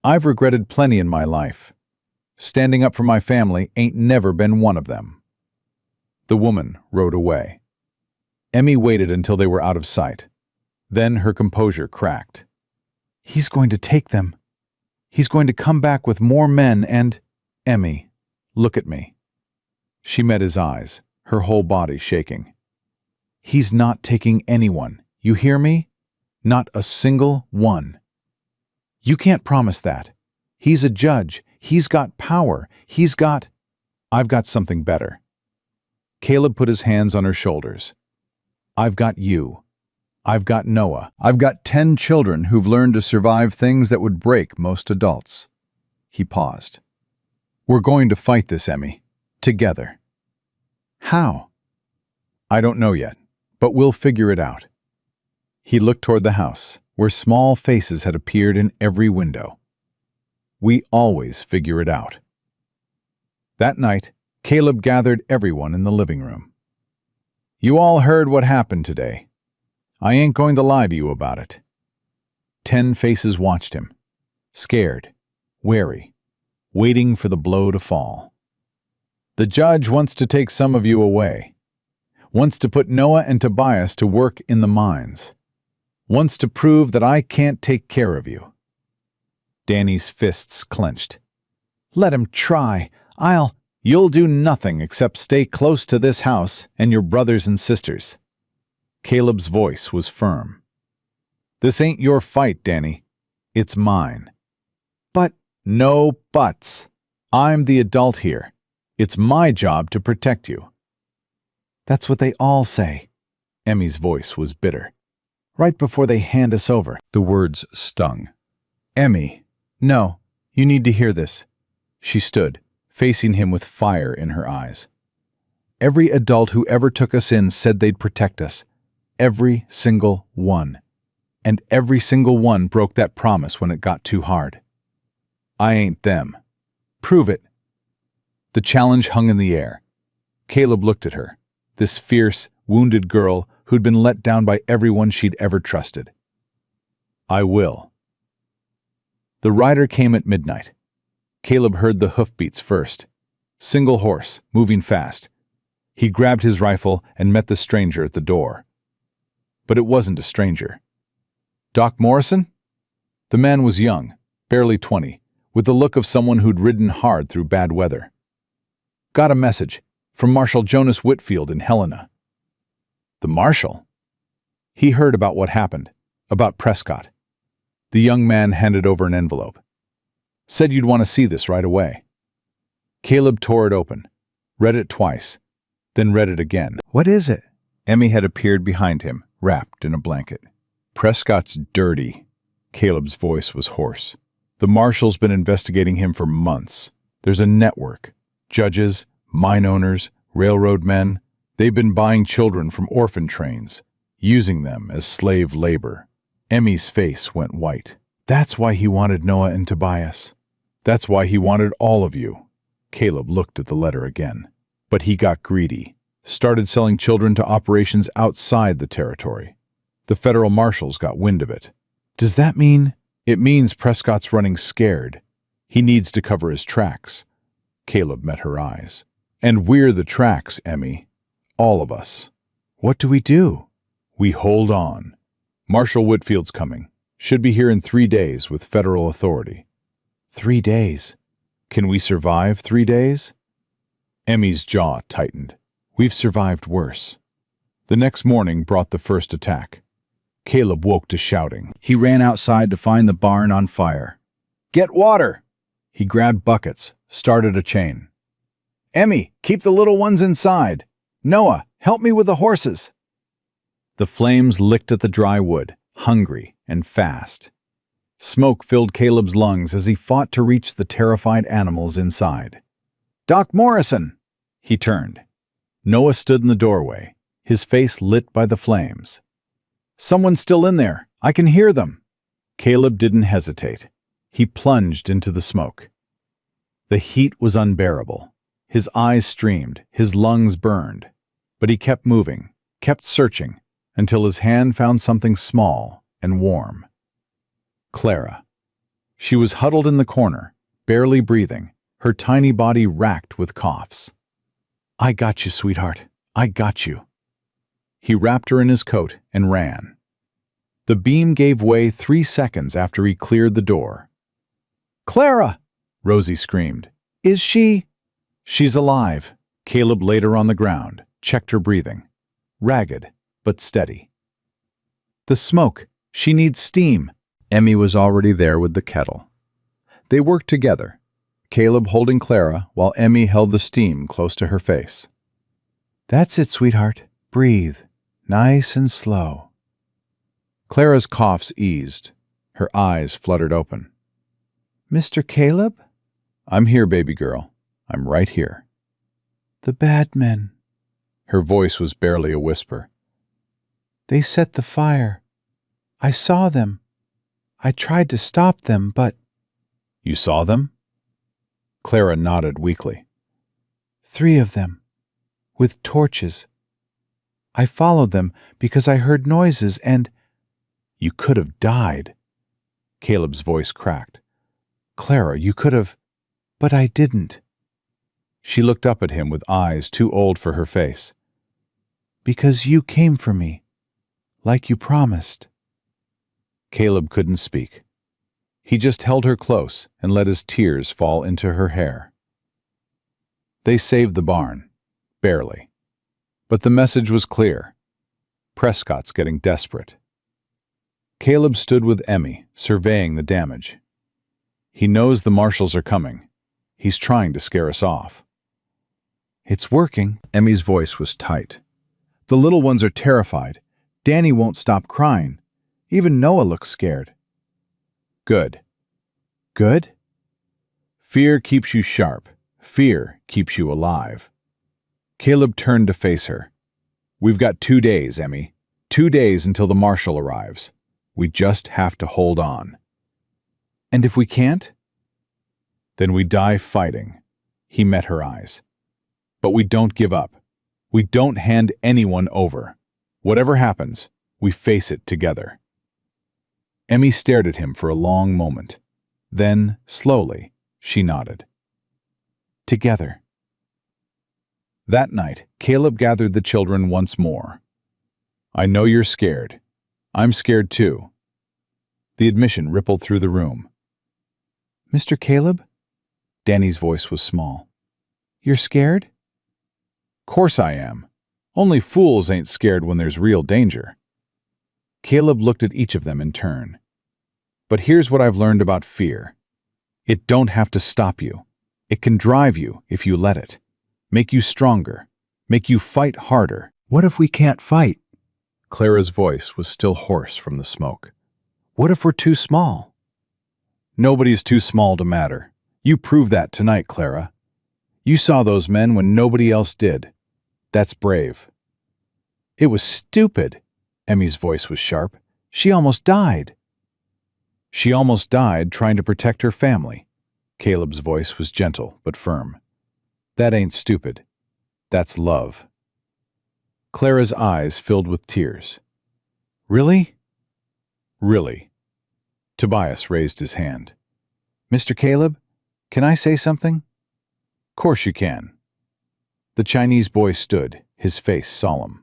"I've regretted plenty in my life. Standing up for my family ain't never been one of them." The woman rode away. Emmy waited until they were out of sight. Then her composure cracked. "He's going to take them. He's going to come back with more men and—" "Emmy, look at me." She met his eyes, her whole body shaking. "He's not taking anyone. You hear me? Not a single one. You can't promise that. He's a judge. He's got power. I've got something better." Caleb put his hands on her shoulders. "I've got you. I've got Noah. I've got 10 children who've learned to survive things that would break most adults." He paused. "We're going to fight this, Emmy. Together." "How?" "I don't know yet, but we'll figure it out." He looked toward the house, where small faces had appeared in every window. "We always figure it out." That night, Caleb gathered everyone in the living room. "You all heard what happened today. I ain't going to lie to you about it." 10 faces watched him, scared, wary, waiting for the blow to fall. "The judge wants to take some of you away. Wants to put Noah and Tobias to work in the mines. Wants to prove that I can't take care of you." Danny's fists clenched. "Let him try. You'll do nothing except stay close to this house and your brothers and sisters." Caleb's voice was firm. "This ain't your fight, Danny. It's mine." "But—" "No buts. I'm the adult here. It's my job to protect you." "That's what they all say." Emmy's voice was bitter. "Right before they hand us over." The words stung. "Emmy, no, you need to hear this." She stood, facing him with fire in her eyes. "Every adult who ever took us in said they'd protect us. Every single one. And every single one broke that promise when it got too hard. I ain't them. Prove it." The challenge hung in the air. Caleb looked at her, this fierce, wounded girl who'd been let down by everyone she'd ever trusted. "I will." The rider came at midnight. Caleb heard the hoofbeats first. Single horse, moving fast. He grabbed his rifle and met the stranger at the door. But it wasn't a stranger. Doc Morrison? The man was young, barely 20, with the look of someone who'd ridden hard through bad weather. "Got a message from Marshal Jonas Whitfield in Helena." The marshal? He heard about what happened, about Prescott. The young man handed over an envelope. "Said you'd want to see this right away." Caleb tore it open, read it twice, then read it again. "What is it?" Emmy had appeared behind him, wrapped in a blanket. "Prescott's dirty." Caleb's voice was hoarse. "The marshal's been investigating him for months. There's a network. Judges, mine owners, railroad men. They've been buying children from orphan trains, using them as slave labor." Emmy's face went white. "That's why he wanted Noah and Tobias. That's why he wanted all of you." Caleb looked at the letter again. "But he got greedy, started selling children to operations outside the territory. The federal marshals got wind of it." "Does that mean—" "It means Prescott's running scared. He needs to cover his tracks." Caleb met her eyes. "And we're the tracks, Emmy. All of us." "What do we do?" "We hold on. Marshal Whitfield's coming. Should be here in 3 days with federal authority." 3 days. Can we survive 3 days? Emmy's jaw tightened. We've survived worse. The next morning brought the first attack. Caleb woke to shouting. He ran outside to find the barn on fire. "Get water!" He grabbed buckets, started a chain. "Emmy, keep the little ones inside. Noah, help me with the horses." The flames licked at the dry wood, hungry and fast. Smoke filled Caleb's lungs as he fought to reach the terrified animals inside. "Doc Morrison!" He turned. Noah stood in the doorway, his face lit by the flames. "Someone's still in there. I can hear them." Caleb didn't hesitate. He plunged into the smoke. The heat was unbearable. His eyes streamed, his lungs burned. But he kept moving, kept searching, until his hand found something small and warm. Clara. She was huddled in the corner, barely breathing, her tiny body racked with coughs. "I got you, sweetheart. I got you." He wrapped her in his coat and ran. The beam gave way 3 seconds after he cleared the door. "Clara!" Rosie screamed. "Is she—" "She's alive." Caleb laid her on the ground, checked her breathing. Ragged, but steady. "The smoke. She needs steam." Emmy was already there with the kettle. They worked together, Caleb holding Clara while Emmy held the steam close to her face. "That's it, sweetheart. Breathe. Nice and slow." Clara's coughs eased. Her eyes fluttered open. "Mr. Caleb?" "I'm here, baby girl. I'm right here." "The bad men." Her voice was barely a whisper. "They set the fire. I saw them. I tried to stop them, but—" "You saw them?" Clara nodded weakly. 3 of them. With torches. I followed them because I heard noises and—" "You could have died." Caleb's voice cracked. "Clara, you could have—" "But I didn't." She looked up at him with eyes too old for her face. "Because you came for me. Like you promised." Caleb couldn't speak. He just held her close and let his tears fall into her hair. They saved the barn. Barely. But the message was clear. Prescott's getting desperate. Caleb stood with Emmy, surveying the damage. He knows the marshals are coming. He's trying to scare us off. "It's working." Emmy's voice was tight. "The little ones are terrified. Danny won't stop crying. Even Noah looks scared." "Good." "Good?" "Fear keeps you sharp. Fear keeps you alive." Caleb turned to face her. "We've got 2 days, Emmy. 2 days until the marshal arrives. We just have to hold on." "And if we can't?" "Then we die fighting." He met her eyes. "But we don't give up. We don't hand anyone over. Whatever happens, we face it together." Emmy stared at him for a long moment. Then, slowly, she nodded. "Together." That night, Caleb gathered the children once more. "I know you're scared. I'm scared too." The admission rippled through the room. "Mr. Caleb?" Danny's voice was small. "You're scared?" "Course I am. Only fools ain't scared when there's real danger." Caleb looked at each of them in turn. "But here's what I've learned about fear. It don't have to stop you. It can drive you if you let it. Make you stronger. Make you fight harder." "What if we can't fight?" Clara's voice was still hoarse from the smoke. "What if we're too small?" "Nobody's too small to matter. You proved that tonight, Clara. You saw those men when nobody else did. That's brave." "It was stupid." Emmy's voice was sharp. "She almost died." "She almost died trying to protect her family." Caleb's voice was gentle but firm. "That ain't stupid. That's love." Clara's eyes filled with tears. "Really?" "Really." Tobias raised his hand. "Mr. Caleb, can I say something?" "Course you can." The Chinese boy stood, his face solemn.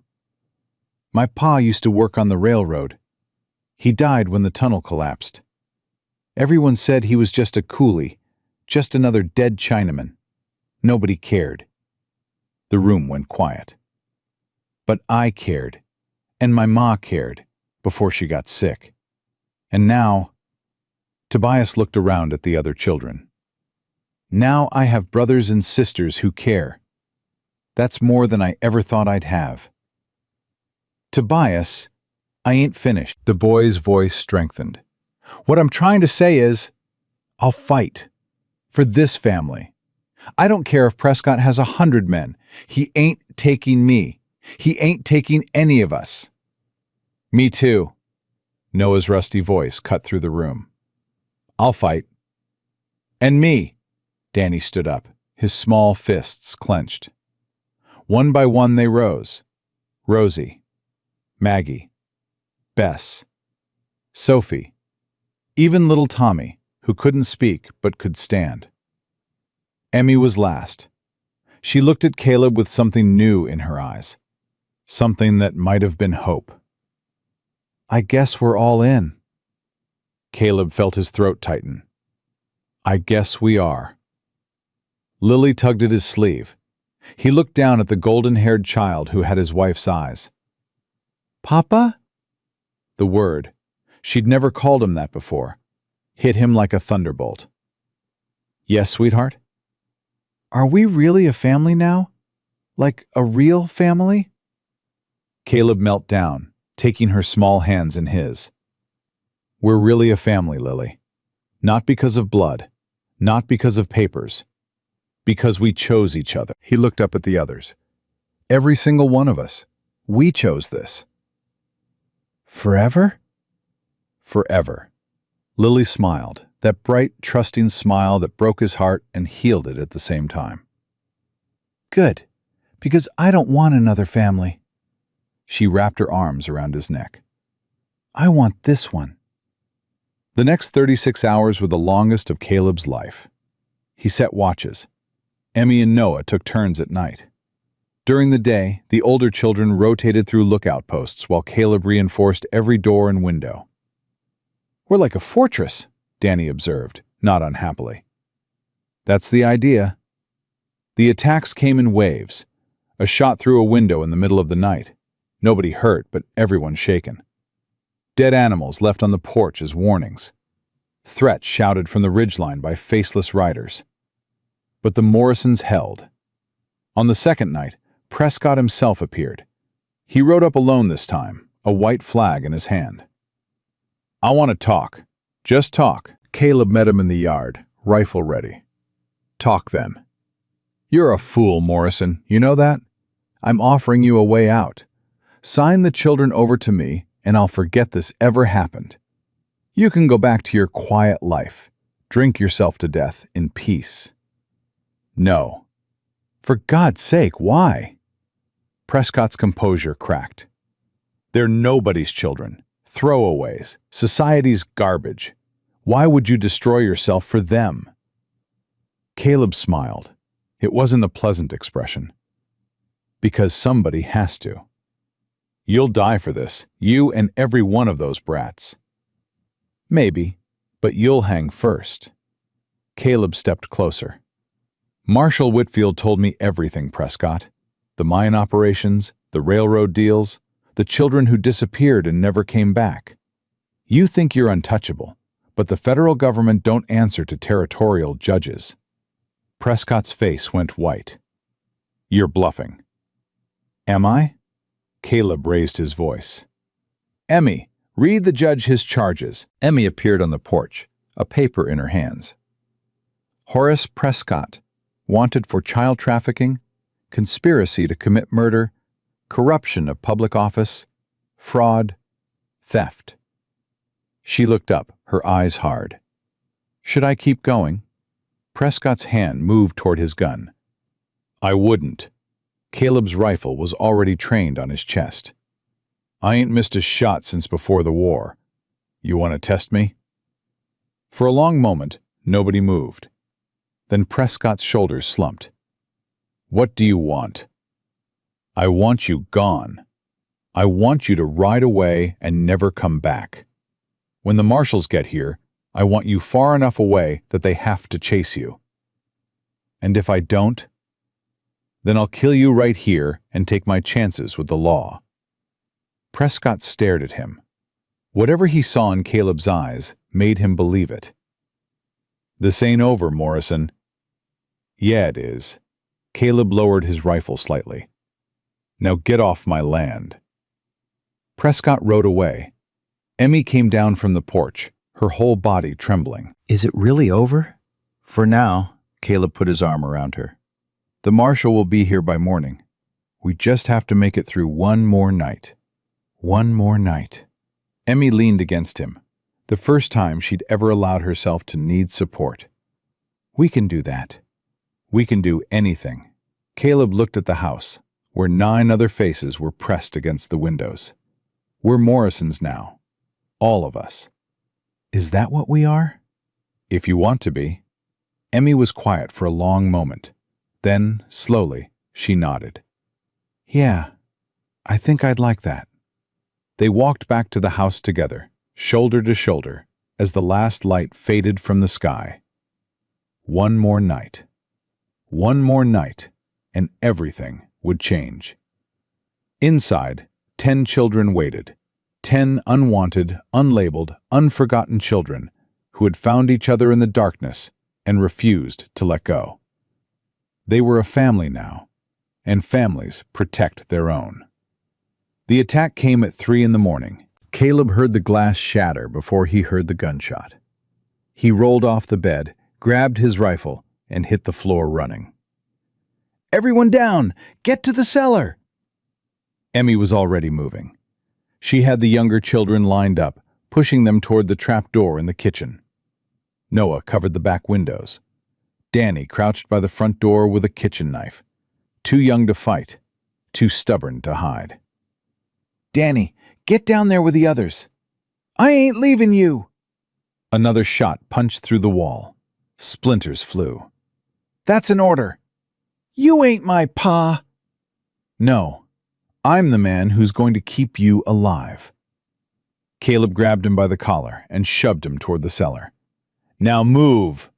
"My pa used to work on the railroad. He died when the tunnel collapsed. Everyone said he was just a coolie, just another dead Chinaman. Nobody cared." The room went quiet. "But I cared, and my ma cared, before she got sick. And now—" Tobias looked around at the other children. "Now I have brothers and sisters who care. That's more than I ever thought I'd have." "Tobias, I ain't finished." The boy's voice strengthened. What I'm trying to say is, I'll fight. For this family. I don't care if Prescott has 100 men. He ain't taking me. He ain't taking any of us. Me too. Noah's rusty voice cut through the room. I'll fight. And me. Danny stood up, his small fists clenched. One by one they rose. Rosie, Maggie, Bess, Sophie, even little Tommy, who couldn't speak but could stand. Emmy was last. She looked at Caleb with something new in her eyes, something that might have been hope. I guess we're all in. Caleb felt his throat tighten. I guess we are. Lily tugged at his sleeve. He looked down at the golden-haired child who had his wife's eyes. Papa? The word, she'd never called him that before, hit him like a thunderbolt. Yes, sweetheart? Are we really a family now? Like a real family? Caleb knelt down, taking her small hands in his. We're really a family, Lily. Not because of blood, not because of papers, because we chose each other. He looked up at the others. Every single one of us. We chose this. Forever? Forever. Lily smiled, that bright, trusting smile that broke his heart and healed it at the same time. Good, because I don't want another family. She wrapped her arms around his neck. I want this one. The next 36 hours were the longest of Caleb's life. He set watches. Emmy and Noah took turns at night. During the day, the older children rotated through lookout posts while Caleb reinforced every door and window. We're like a fortress, Danny observed, not unhappily. That's the idea. The attacks came in waves. A shot through a window in the middle of the night. Nobody hurt, but everyone shaken. Dead animals left on the porch as warnings. Threats shouted from the ridgeline by faceless riders. But the Morrisons held. On the second night, Prescott himself appeared. He rode up alone this time, a white flag in his hand. I want to talk. Just talk. Caleb met him in the yard, rifle ready. Talk then. You're a fool, Morrison. You know that? I'm offering you a way out. Sign the children over to me, and I'll forget this ever happened. You can go back to your quiet life. Drink yourself to death in peace. No. For God's sake, why? Prescott's composure cracked. They're nobody's children. Throwaways. Society's garbage. Why would you destroy yourself for them? Caleb smiled. It wasn't a pleasant expression. Because somebody has to. You'll die for this, you and every one of those brats. Maybe, but you'll hang first. Caleb stepped closer. Marshal Whitfield told me everything, Prescott. The mine operations, the railroad deals, the children who disappeared and never came back. You think you're untouchable, but the federal government don't answer to territorial judges. Prescott's face went white. You're bluffing. Am I? Caleb raised his voice. Emmy, read the judge his charges. Emmy appeared on the porch, a paper in her hands. Horace Prescott, wanted for child trafficking, conspiracy to commit murder, corruption of public office, fraud, theft. She looked up, her eyes hard. Should I keep going? Prescott's hand moved toward his gun. I wouldn't. Caleb's rifle was already trained on his chest. I ain't missed a shot since before the war. You want to test me? For a long moment, nobody moved. Then Prescott's shoulders slumped. What do you want? I want you gone. I want you to ride away and never come back. When the marshals get here, I want you far enough away that they have to chase you. And if I don't, then I'll kill you right here and take my chances with the law. Prescott stared at him. Whatever he saw in Caleb's eyes made him believe it. This ain't over, Morrison. Yeah, it is. Caleb lowered his rifle slightly. Now get off my land. Prescott rode away. Emmy came down from the porch, her whole body trembling. Is it really over? For now, Caleb put his arm around her. The marshal will be here by morning. We just have to make it through one more night. One more night. Emmy leaned against him, the first time she'd ever allowed herself to need support. We can do that. We can do anything. Caleb looked at the house, where 9 other faces were pressed against the windows. We're Morrisons now. All of us. Is that what we are? If you want to be. Emmy was quiet for a long moment. Then, slowly, she nodded. Yeah, I think I'd like that. They walked back to the house together, shoulder to shoulder, as the last light faded from the sky. One more night. One more night, and everything would change. Inside, 10 children waited. 10 unwanted, unlabeled, unforgotten children who had found each other in the darkness and refused to let go. They were a family now, and families protect their own. The attack came at 3 in the morning. Caleb heard the glass shatter before he heard the gunshot. He rolled off the bed, grabbed his rifle, and hit the floor running. Everyone down! Get to the cellar! Emmy was already moving. She had the younger children lined up, pushing them toward the trap door in the kitchen. Noah covered the back windows. Danny crouched by the front door with a kitchen knife. Too young to fight, too stubborn to hide. Danny, get down there with the others. I ain't leaving you! Another shot punched through the wall. Splinters flew. That's an order. You ain't my pa. No, I'm the man who's going to keep you alive. Caleb grabbed him by the collar and shoved him toward the cellar. Now move!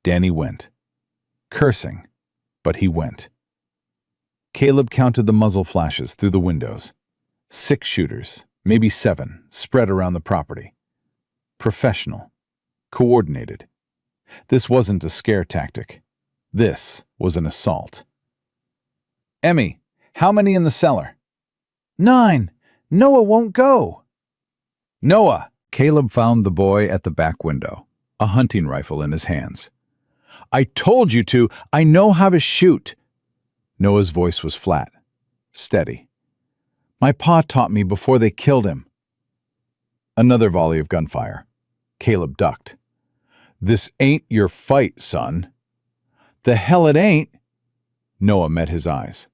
Danny went, cursing, but he went. Caleb counted the muzzle flashes through the windows. 6 shooters, maybe 7, spread around the property. Professional. Coordinated. This wasn't a scare tactic. This was an assault. Emmy, how many in the cellar? 9. Noah won't go. Noah! Caleb found the boy at the back window, a hunting rifle in his hands. I told you to! I know how to shoot! Noah's voice was flat, steady. My pa taught me before they killed him. Another volley of gunfire. Caleb ducked. This ain't your fight, son. The hell it ain't! Noah met his eyes.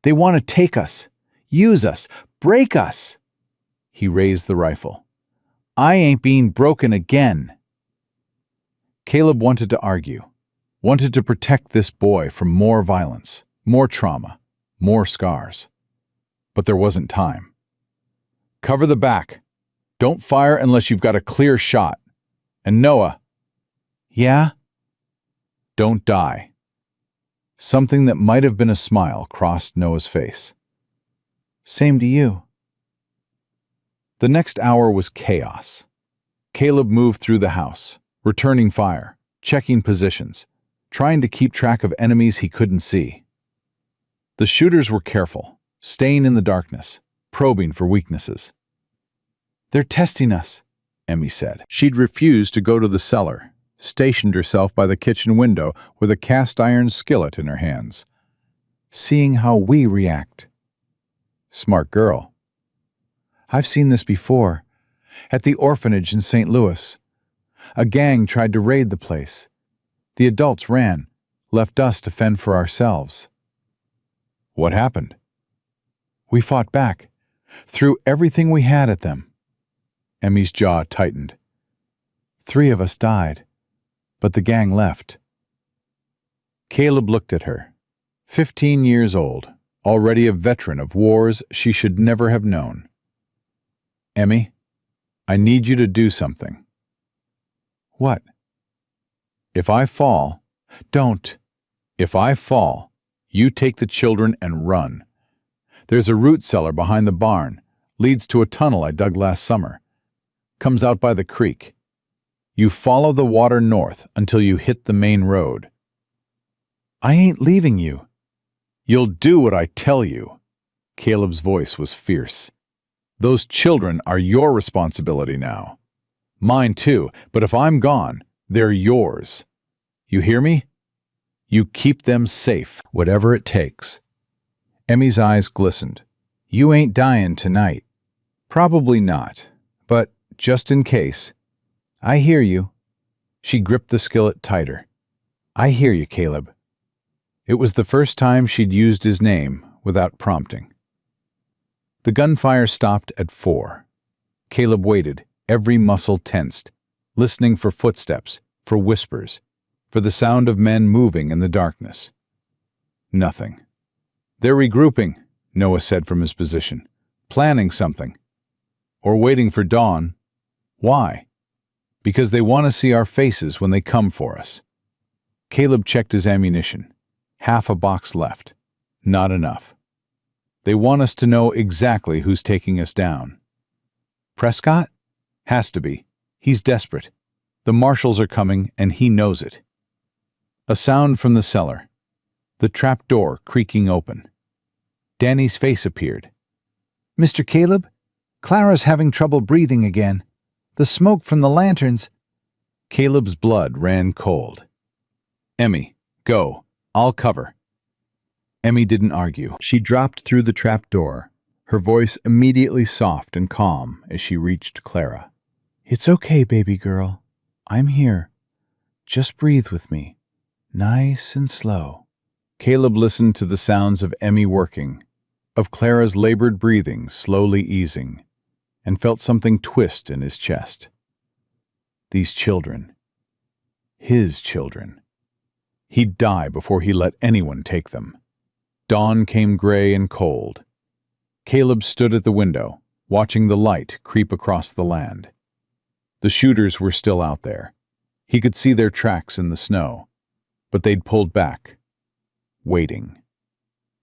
They want to take us, use us, break us. He raised the rifle. I ain't being broken again. Caleb wanted to argue, wanted to protect this boy from more violence, more trauma, more scars. But there wasn't time. Cover the back. Don't fire unless you've got a clear shot. And Noah. Yeah? Don't die. Something that might have been a smile crossed Noah's face. Same to you. The next hour was chaos. Caleb moved through the house, returning fire, checking positions, trying to keep track of enemies he couldn't see. The shooters were careful, staying in the darkness, probing for weaknesses. They're testing us, Emmy said. She'd refused to go to the cellar, stationed herself by the kitchen window with a cast-iron skillet in her hands. Seeing how we react. Smart girl. I've seen this before. At the orphanage in St. Louis. A gang tried to raid the place. The adults ran, left us to fend for ourselves. What happened? We fought back, threw everything we had at them. Emmy's jaw tightened. 3 of us died, but the gang left. Caleb looked at her, 15 years old, already a veteran of wars she should never have known. Emmy, I need you to do something. What? If I fall, don't. If I fall, you take the children and run. There's a root cellar behind the barn, leads to a tunnel I dug last summer. Comes out by the creek. You follow the water north until you hit the main road. I ain't leaving you. You'll do what I tell you. Caleb's voice was fierce. Those children are your responsibility now. Mine too, but if I'm gone, they're yours. You hear me? You keep them safe, whatever it takes. Emmy's eyes glistened. You ain't dying tonight. Probably not, but just in case. I hear you. She gripped the skillet tighter. I hear you, Caleb. It was the first time she'd used his name without prompting. The gunfire stopped at 4. Caleb waited, every muscle tensed, listening for footsteps, for whispers, for the sound of men moving in the darkness. Nothing. They're regrouping, Noah said from his position, planning something. Or waiting for dawn. Why? Because they want to see our faces when they come for us. Caleb checked his ammunition. Half a box left. Not enough. They want us to know exactly who's taking us down. Prescott? Has to be. He's desperate. The marshals are coming, and he knows it. A sound from the cellar. The trap door creaking open. Danny's face appeared. Mr. Caleb, Clara's having trouble breathing again. The smoke from the lanterns. Caleb's blood ran cold. Emmy, go. I'll cover. Emmy didn't argue. She dropped through the trap door, her voice immediately soft and calm as she reached Clara. It's okay, baby girl. I'm here. Just breathe with me. Nice and slow. Caleb listened to the sounds of Emmy working, of Clara's labored breathing slowly easing, and felt something twist in his chest. These children. His children. He'd die before he let anyone take them. Dawn came gray and cold. Caleb stood at the window, watching the light creep across the land. The shooters were still out there. He could see their tracks in the snow, but they'd pulled back, waiting.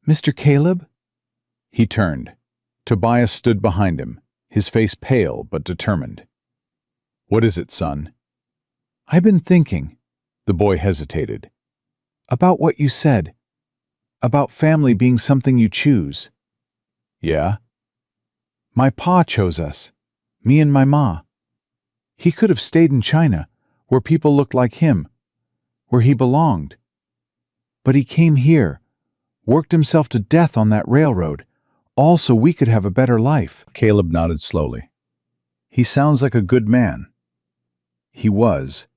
Mr. Caleb? He turned. Tobias stood behind him, his face pale but determined. What is it, son? I've been thinking, the boy hesitated, about what you said, about family being something you choose. Yeah? My pa chose us, me and my ma. He could have stayed in China, where people looked like him, where he belonged. But he came here, worked himself to death on that railroad, all so we could have a better life. Caleb nodded slowly. He sounds like a good man. He was,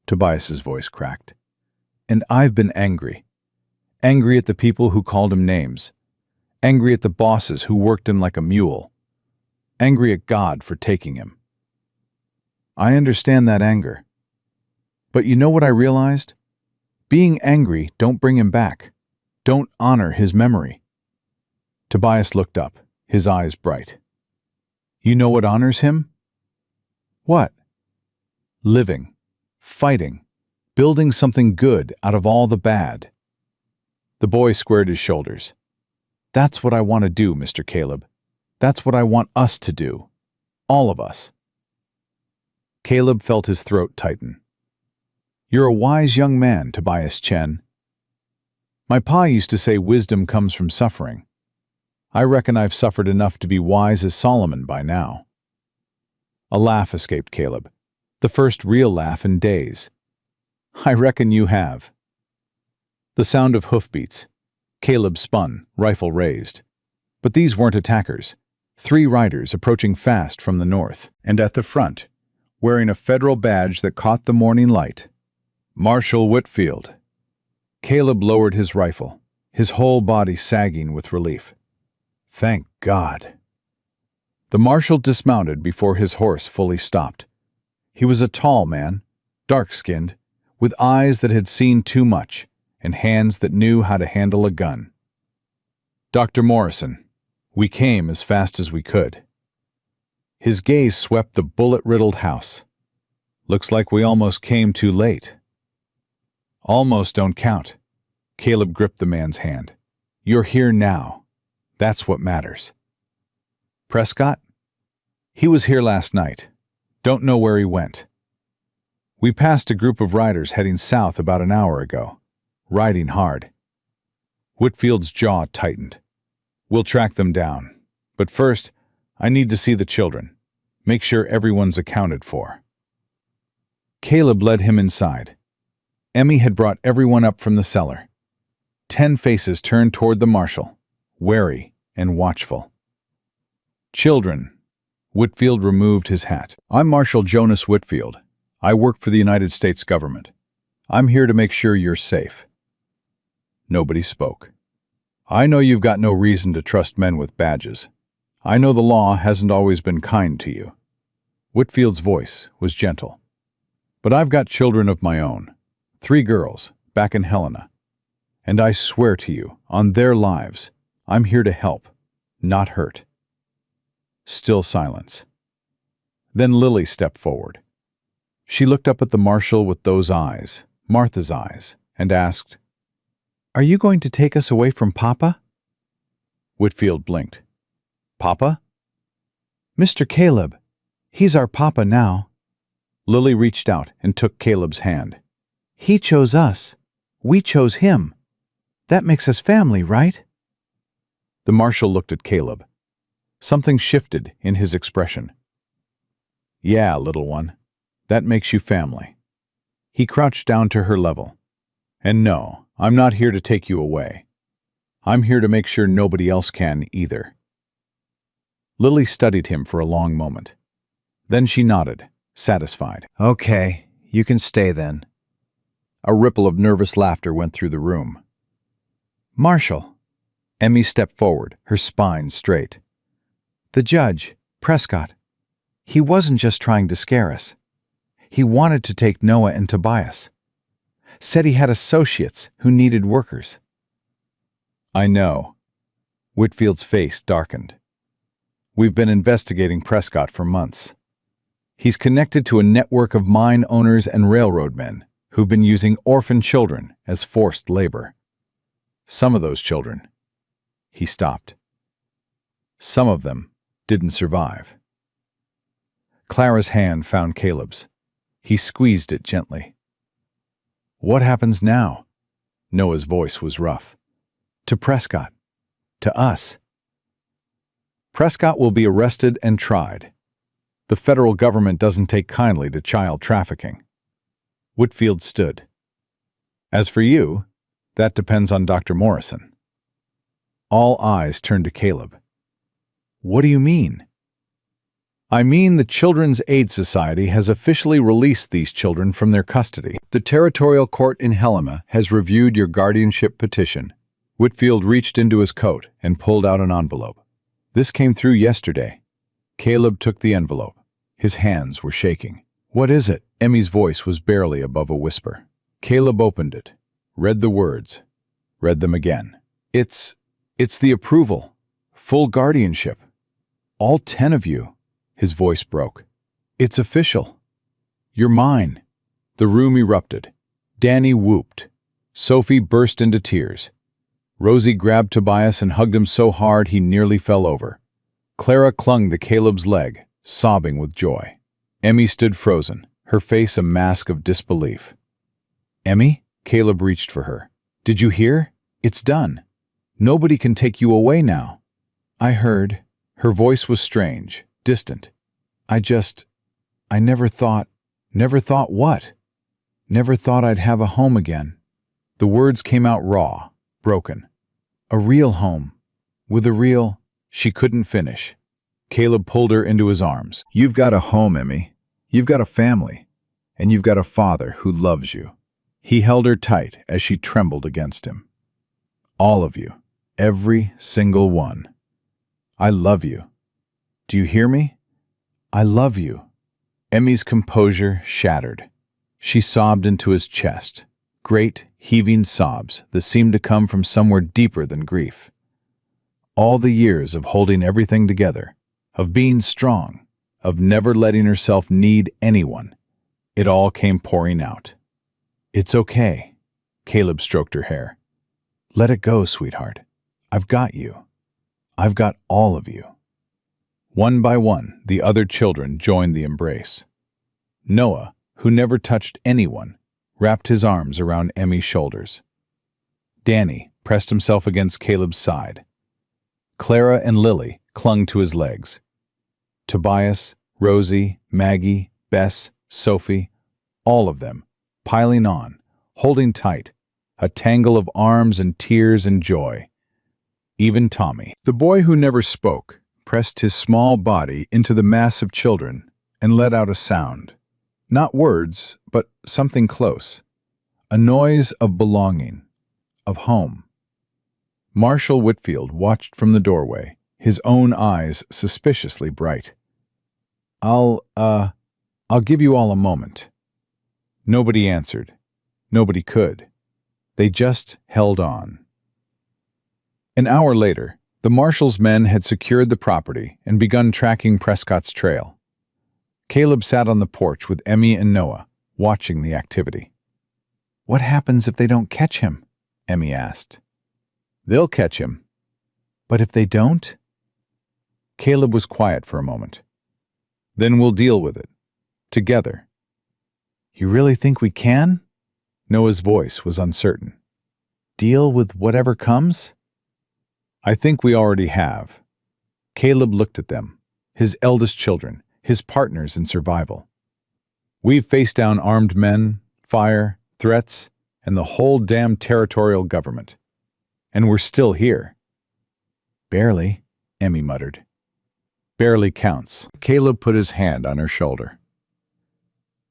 Tobias's voice cracked. And I've been angry. Angry at the people who called him names. Angry at the bosses who worked him like a mule. Angry at God for taking him. I understand that anger. But you know what I realized? Being angry don't bring him back. Don't honor his memory. Tobias looked up, his eyes bright. You know what honors him? What? Living, fighting, building something good out of all the bad. The boy squared his shoulders. That's what I want to do, Mr. Caleb. That's what I want us to do. All of us. Caleb felt his throat tighten. You're a wise young man, Tobias Chen. My pa used to say wisdom comes from suffering. I reckon I've suffered enough to be wise as Solomon by now. A laugh escaped Caleb, the first real laugh in days. I reckon you have. The sound of hoofbeats. Caleb spun, rifle raised. But these weren't attackers. 3 riders approaching fast from the north, and at the front, wearing a federal badge that caught the morning light, Marshal Whitfield. Caleb lowered his rifle, his whole body sagging with relief. Thank God. The marshal dismounted before his horse fully stopped. He was a tall man, dark-skinned, with eyes that had seen too much and hands that knew how to handle a gun. Dr. Morrison, we came as fast as we could. His gaze swept the bullet-riddled house. Looks like we almost came too late. Almost don't count. Caleb gripped the man's hand. You're here now. That's what matters. Prescott? He was here last night. Don't know where he went. We passed a group of riders heading south about an hour ago, riding hard. Whitfield's jaw tightened. We'll track them down. But first, I need to see the children. Make sure everyone's accounted for. Caleb led him inside. Emmy had brought everyone up from the cellar. 10 faces turned toward the marshal, wary and watchful. Children. Whitfield removed his hat. I'm Marshal Jonas Whitfield. I work for the United States government. I'm here to make sure you're safe. Nobody spoke. I know you've got no reason to trust men with badges. I know the law hasn't always been kind to you. Whitfield's voice was gentle. But I've got children of my own, 3 girls, back in Helena. And I swear to you, on their lives, I'm here to help, not hurt. Still silence. Then Lily stepped forward. She looked up at the marshal with those eyes, Martha's eyes, and asked, "Are you going to take us away from Papa?" Whitfield blinked. Papa? Mr. Caleb. He's our Papa now. Lily reached out and took Caleb's hand. He chose us. We chose him. That makes us family, right? The marshal looked at Caleb. Something shifted in his expression. Yeah, little one. That makes you family. He crouched down to her level. And no, I'm not here to take you away. I'm here to make sure nobody else can either. Lily studied him for a long moment. Then she nodded, satisfied. Okay, you can stay then. A ripple of nervous laughter went through the room. Marshal. Emmy stepped forward, her spine straight. The judge, Prescott. He wasn't just trying to scare us. He wanted to take Noah and Tobias. Said he had associates who needed workers. I know. Whitfield's face darkened. We've been investigating Prescott for months. He's connected to a network of mine owners and railroad men who've been using orphan children as forced labor. Some of those children. He stopped. Some of them didn't survive. Clara's hand found Caleb's. He squeezed it gently. What happens now? Noah's voice was rough. To Prescott. To us. Prescott will be arrested and tried. The federal government doesn't take kindly to child trafficking. Whitfield stood. As for you, that depends on Dr. Morrison. All eyes turned to Caleb. What do you mean? I mean the Children's Aid Society has officially released these children from their custody. The Territorial Court in Helena has reviewed your guardianship petition. Whitfield reached into his coat and pulled out an envelope. This came through yesterday. Caleb took the envelope. His hands were shaking. What is it? Emmy's voice was barely above a whisper. Caleb opened it, read the words, read them again. It's the approval. Full guardianship. All 10 of you. His voice broke. It's official. You're mine. The room erupted. Danny whooped. Sophie burst into tears. Rosie grabbed Tobias and hugged him so hard he nearly fell over. Clara clung to Caleb's leg, sobbing with joy. Emmy stood frozen, her face a mask of disbelief. Emmy? Caleb reached for her. Did you hear? It's done. Nobody can take you away now. I heard. Her voice was strange, distant. I never thought what? Never thought I'd have a home again. The words came out raw, broken. A real home. With a real... She couldn't finish. Caleb pulled her into his arms. You've got a home, Emmy. You've got a family. And you've got a father who loves you. He held her tight as she trembled against him. All of you. Every single one. I love you. Do you hear me? I love you. Emmy's composure shattered. She sobbed into his chest. Great, heaving sobs that seemed to come from somewhere deeper than grief. All the years of holding everything together, of being strong, of never letting herself need anyone, it all came pouring out. It's okay. Caleb stroked her hair. Let it go, sweetheart. I've got you. I've got all of you. One by one, the other children joined the embrace. Noah, who never touched anyone, wrapped his arms around Emmy's shoulders. Danny pressed himself against Caleb's side. Clara and Lily clung to his legs. Tobias, Rosie, Maggie, Bess, Sophie, All of them, piling on, holding tight, a tangle of arms and tears and joy. Even Tommy, the boy who never spoke, pressed his small body into the mass of children and let out a sound. Not words, but something close. A noise of belonging, of home. Marshal Whitfield watched from the doorway, his own eyes suspiciously bright. I'll give you all a moment." Nobody answered. Nobody could. They just held on. An hour later, the marshal's men had secured the property and begun tracking Prescott's trail. Caleb sat on the porch with Emmy and Noah, watching the activity. "What happens if they don't catch him?" Emmy asked. "They'll catch him." "But if they don't?" Caleb was quiet for a moment. "Then we'll deal with it. Together." "You really think we can?" Noah's voice was uncertain. "Deal with whatever comes?" "I think we already have." Caleb looked at them, his eldest children, his partners in survival. "We've faced down armed men, fire, threats, and the whole damn territorial government. And we're still here." "Barely," Emmy muttered. "Barely counts." Caleb put his hand on her shoulder.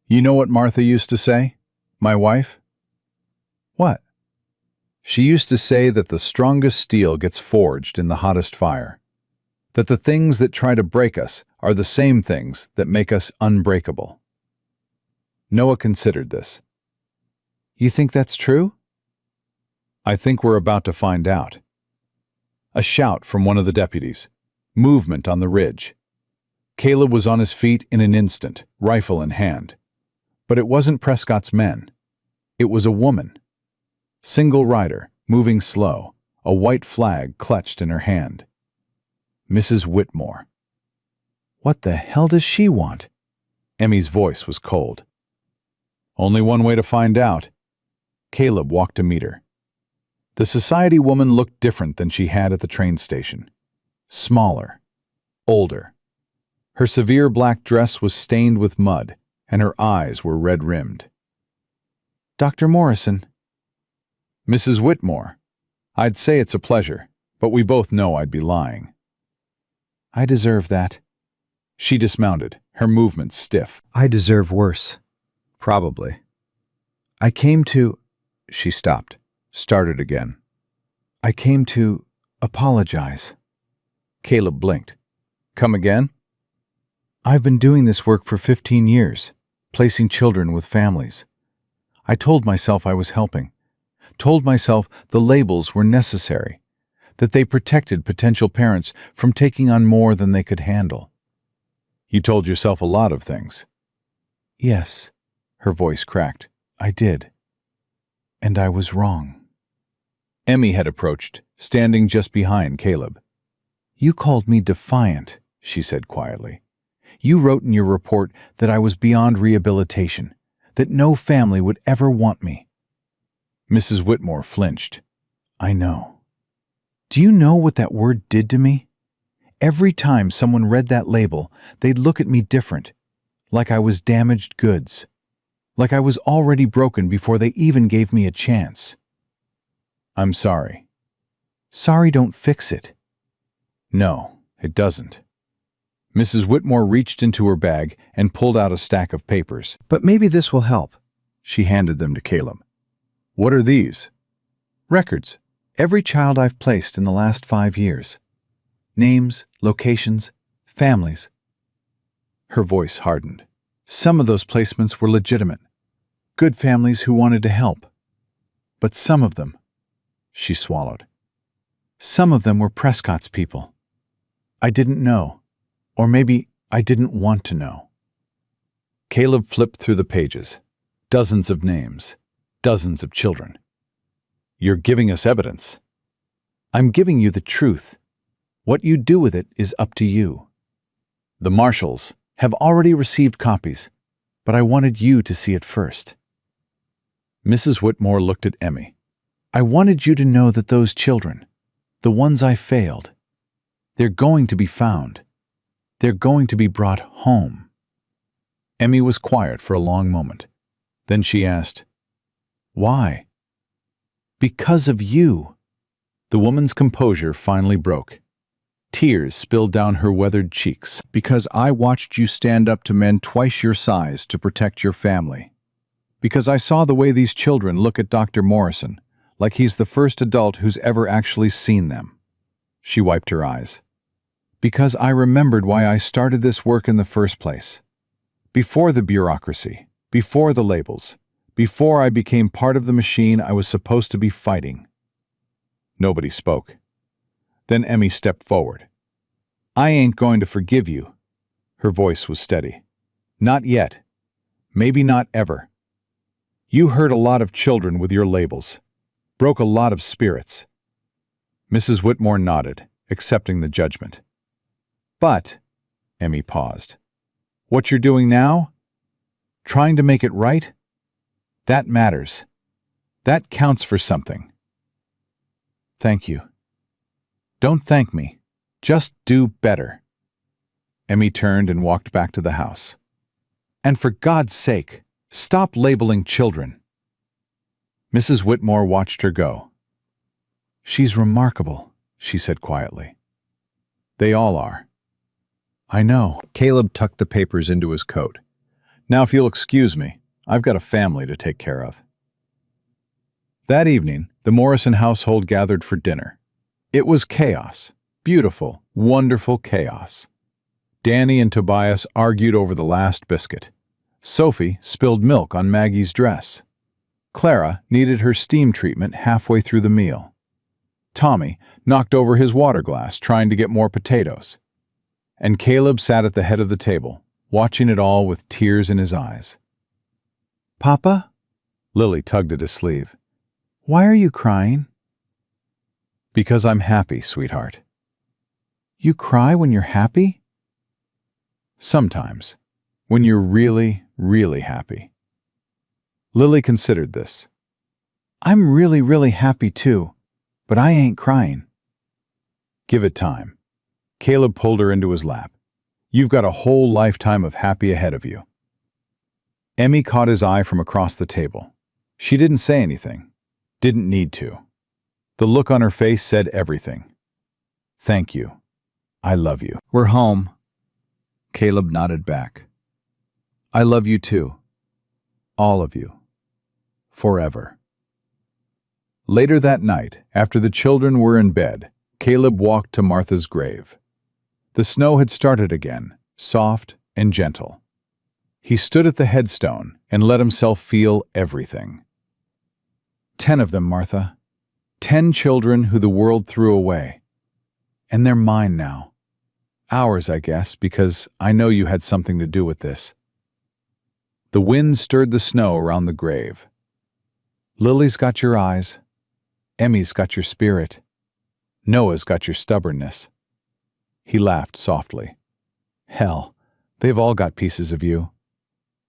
"You know what Martha used to say? My wife?" "What?" "She used to say that the strongest steel gets forged in the hottest fire. That the things that try to break us are the same things that make us unbreakable." Noah considered this. "You think that's true?" "I think we're about to find out." A shout from one of the deputies. Movement on the ridge. Caleb was on his feet in an instant, rifle in hand. But it wasn't Prescott's men. It was a woman. Single rider, moving slow, a white flag clutched in her hand. Mrs. Whitmore. "What the hell does she want?" Emmy's voice was cold. "Only one way to find out." Caleb walked to meet her. The society woman looked different than she had at the train station. Smaller. Older. Her severe black dress was stained with mud, and her eyes were red-rimmed. "Dr. Morrison." "Mrs. Whitmore. I'd say it's a pleasure, but we both know I'd be lying." "I deserve that." She dismounted, her movements stiff. "I deserve worse. Probably. I came to—" She stopped, started again. "I came to apologize." Caleb blinked. "Come again?" "I've been doing this work for 15 years, placing children with families. I told myself I was helping. Told myself the labels were necessary, that they protected potential parents from taking on more than they could handle." "You told yourself a lot of things." "Yes," her voice cracked. "I did. And I was wrong." Emmy had approached, standing just behind Caleb. "You called me defiant," she said quietly. "You wrote in your report that I was beyond rehabilitation, that no family would ever want me." Mrs. Whitmore flinched. "I know." "Do you know what that word did to me? Every time someone read that label, they'd look at me different, like I was damaged goods, like I was already broken before they even gave me a chance." "I'm sorry." "Sorry don't fix it." "No, it doesn't." Mrs. Whitmore reached into her bag and pulled out a stack of papers. "But maybe this will help." She handed them to Caleb. "What are these?" "Records. Every child I've placed in the last 5 years. Names, locations, families." Her voice hardened. "Some of those placements were legitimate. Good families who wanted to help. But some of them," she swallowed, "some of them were Prescott's people. I didn't know. Or maybe I didn't want to know." Caleb flipped through the pages. Dozens of names. Dozens of children. "You're giving us evidence." "I'm giving you the truth. What you do with it is up to you. The marshals have already received copies, but I wanted you to see it first." Mrs. Whitmore looked at Emmy. "I wanted you to know that those children, the ones I failed, they're going to be found. They're going to be brought home." Emmy was quiet for a long moment. Then she asked, "Why?" "Because of you." The woman's composure finally broke. Tears spilled down her weathered cheeks. Because I watched you stand up to men twice your size to protect your family. Because I saw the way these children look at Dr. Morrison, like he's the first adult who's ever actually seen them. She wiped her eyes. Because I remembered why I started this work in the first place. Before the bureaucracy, before the labels, before I became part of the machine I was supposed to be fighting. Nobody spoke. Then Emmy stepped forward. "I ain't going to forgive you." Her voice was steady. "Not yet. Maybe not ever. You hurt a lot of children with your labels. Broke a lot of spirits." Mrs. Whitmore nodded, accepting the judgment. "But," Emmy paused, "what you're doing now? Trying to make it right? That matters. That counts for something." "Thank you." "Don't thank me. Just do better." Emmy turned and walked back to the house. "And for God's sake, stop labeling children." Mrs. Whitmore watched her go. "She's remarkable," she said quietly. "They all are." "I know." Caleb tucked the papers into his coat. "Now, if you'll excuse me, I've got a family to take care of." That evening, the Morrison household gathered for dinner. It was chaos. Beautiful, wonderful chaos. Danny and Tobias argued over the last biscuit. Sophie spilled milk on Maggie's dress. Clara needed her steam treatment halfway through the meal. Tommy knocked over his water glass trying to get more potatoes. And Caleb sat at the head of the table, watching it all with tears in his eyes. "Papa?" Lily tugged at his sleeve. "Why are you crying?" "Because I'm happy, sweetheart." "You cry when you're happy?" "Sometimes. When you're really, really happy." Lily considered this. "I'm really, really happy too, but I ain't crying." "Give it time." Caleb pulled her into his lap. "You've got a whole lifetime of happy ahead of you." Emmy caught his eye from across the table. She didn't say anything. Didn't need to. The look on her face said everything. "Thank you. I love you." "We're home." Caleb nodded back. "I love you too. All of you. Forever." Later that night, after the children were in bed, Caleb walked to Martha's grave. The snow had started again, soft and gentle. He stood at the headstone and let himself feel everything. 10 of them, Martha. 10 children who the world threw away. And they're mine now. Ours, I guess, because I know you had something to do with this. The wind stirred the snow around the grave. Lily's got your eyes. Emmy's got your spirit. Noah's got your stubbornness. He laughed softly. Hell, they've all got pieces of you.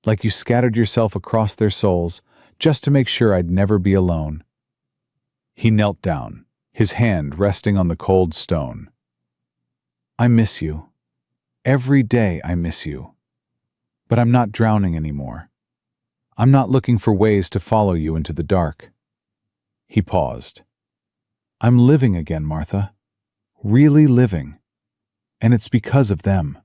Like you scattered yourself across their souls just to make sure I'd never be alone. He knelt down, his hand resting on the cold stone. I miss you. Every day I miss you. But I'm not drowning anymore. I'm not looking for ways to follow you into the dark. He paused. I'm living again, Martha. Really living. And it's because of them.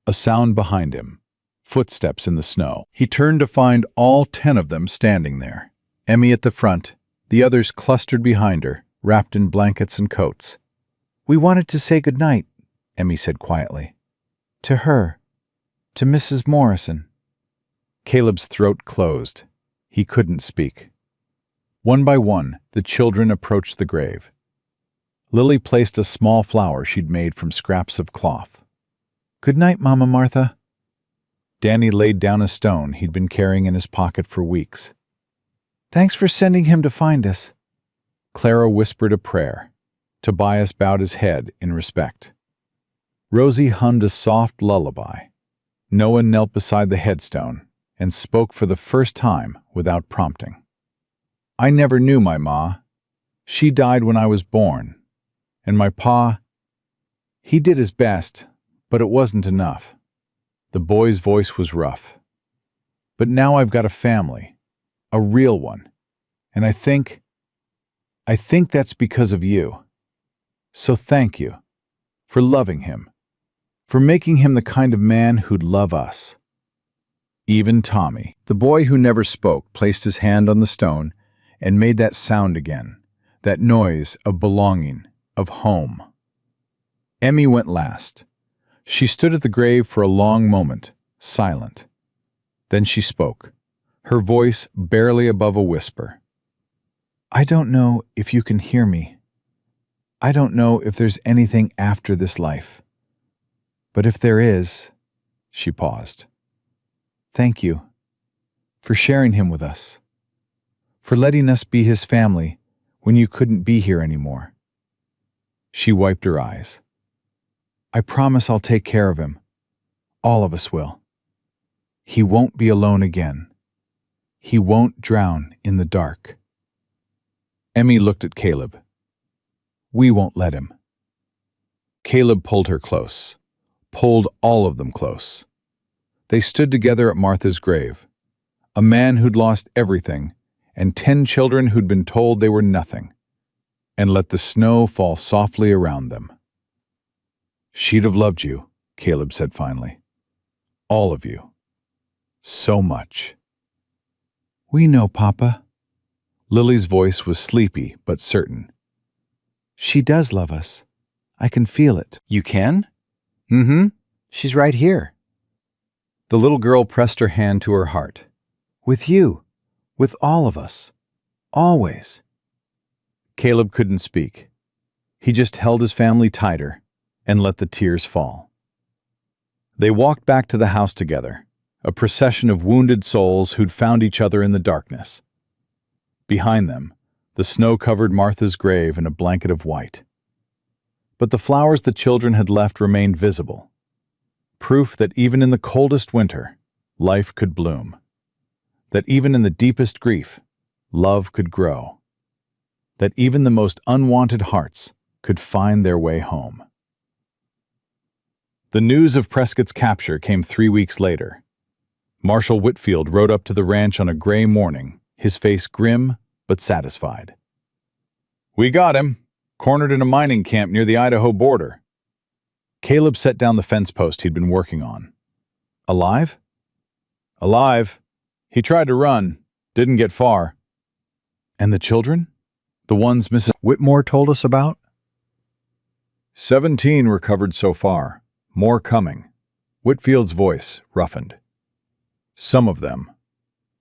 A sound behind him. Footsteps in the snow. He turned to find all 10 of them standing there. Emmy at the front, the others clustered behind her, wrapped in blankets and coats. We wanted to say good night, Emmy said quietly. To her. To Mrs. Morrison. Caleb's throat closed. He couldn't speak. One by one, the children approached the grave. Lily placed a small flower she'd made from scraps of cloth. Good night, Mama Martha. Danny laid down a stone he'd been carrying in his pocket for weeks. Thanks for sending him to find us. Clara whispered a prayer. Tobias bowed his head in respect. Rosie hummed a soft lullaby. Noah knelt beside the headstone and spoke for the first time without prompting. I never knew my ma. She died when I was born. And my pa, he did his best, but it wasn't enough. The boy's voice was rough. But now I've got a family, a real one, and I think that's because of you. So thank you for loving him, for making him the kind of man who'd love us. Even Tommy, the boy who never spoke, placed his hand on the stone and made that sound again, that noise of belonging, of home. Emmy went last. She stood at the grave for a long moment, silent. Then she spoke, her voice barely above a whisper. I don't know if you can hear me. I don't know if there's anything after this life. But if there is, she paused. Thank you for sharing him with us, for letting us be his family when you couldn't be here anymore. She wiped her eyes. I promise I'll take care of him. All of us will. He won't be alone again. He won't drown in the dark. Emmy looked at Caleb. We won't let him. Caleb pulled her close, pulled all of them close. They stood together at Martha's grave, a man who'd lost everything and 10 children who'd been told they were nothing, and let the snow fall softly around them. She'd have loved you, Caleb said finally. All of you. So much. We know, Papa. Lily's voice was sleepy but certain. She does love us. I can feel it. You can? Mm-hmm. She's right here. The little girl pressed her hand to her heart. With you. With all of us. Always. Caleb couldn't speak. He just held his family tighter and let the tears fall. They walked back to the house together, a procession of wounded souls who'd found each other in the darkness. Behind them, the snow covered Martha's grave in a blanket of white. But the flowers the children had left remained visible, proof that even in the coldest winter, life could bloom, that even in the deepest grief, love could grow, that even the most unwanted hearts could find their way home. The news of Prescott's capture came 3 weeks later. Marshal Whitfield rode up to the ranch on a gray morning, his face grim but satisfied. We got him, cornered in a mining camp near the Idaho border. Caleb set down the fence post he'd been working on. Alive? Alive. He tried to run, didn't get far. And the children? The ones Mrs. Whitmore told us about? 17 recovered so far, more coming. Whitfield's voice roughened. Some of them.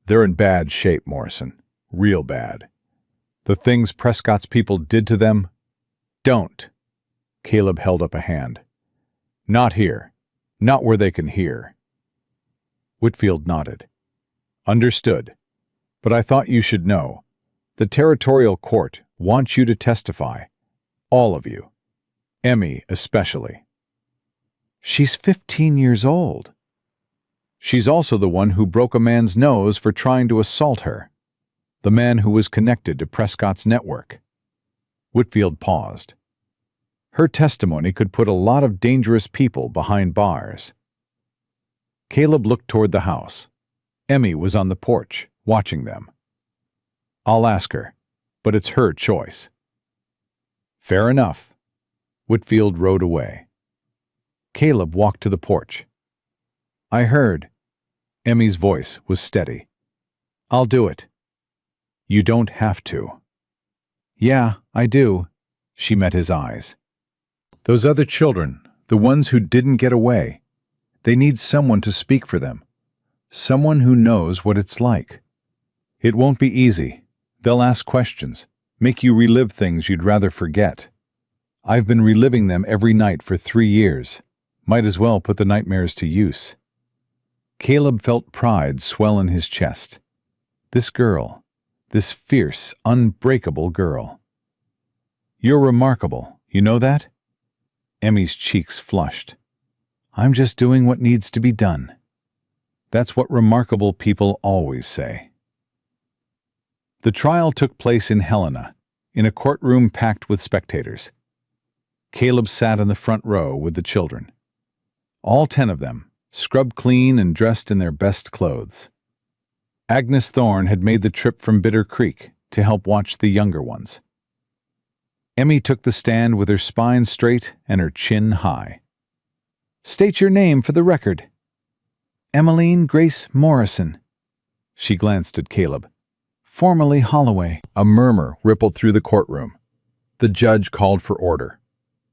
They're in bad shape, Morrison. Real bad. The things Prescott's people did to them? Don't. Caleb held up a hand. Not here. Not where they can hear. Whitfield nodded. Understood. But I thought you should know. The territorial court wants you to testify. All of you. Emmy especially. She's 15 years old. She's also the one who broke a man's nose for trying to assault her. The man who was connected to Prescott's network. Whitfield paused. Her testimony could put a lot of dangerous people behind bars. Caleb looked toward the house. Emmy was on the porch, watching them. I'll ask her, but it's her choice. Fair enough. Whitfield rode away. Caleb walked to the porch. I heard. Emmy's voice was steady. I'll do it. You don't have to. Yeah, I do. She met his eyes. Those other children, the ones who didn't get away, they need someone to speak for them. Someone who knows what it's like. It won't be easy. They'll ask questions, make you relive things you'd rather forget. I've been reliving them every night for 3 years. Might as well put the nightmares to use. Caleb felt pride swell in his chest. This girl, this fierce, unbreakable girl. You're remarkable, you know that? Emmy's cheeks flushed. I'm just doing what needs to be done. That's what remarkable people always say. The trial took place in Helena, in a courtroom packed with spectators. Caleb sat in the front row with the children. All 10 of them, scrubbed clean and dressed in their best clothes. Agnes Thorne had made the trip from Bitter Creek to help watch the younger ones. Emmy took the stand with her spine straight and her chin high. "State your name for the record." "Emmeline Grace Morrison." She glanced at Caleb. "Formerly Holloway." A murmur rippled through the courtroom. The judge called for order.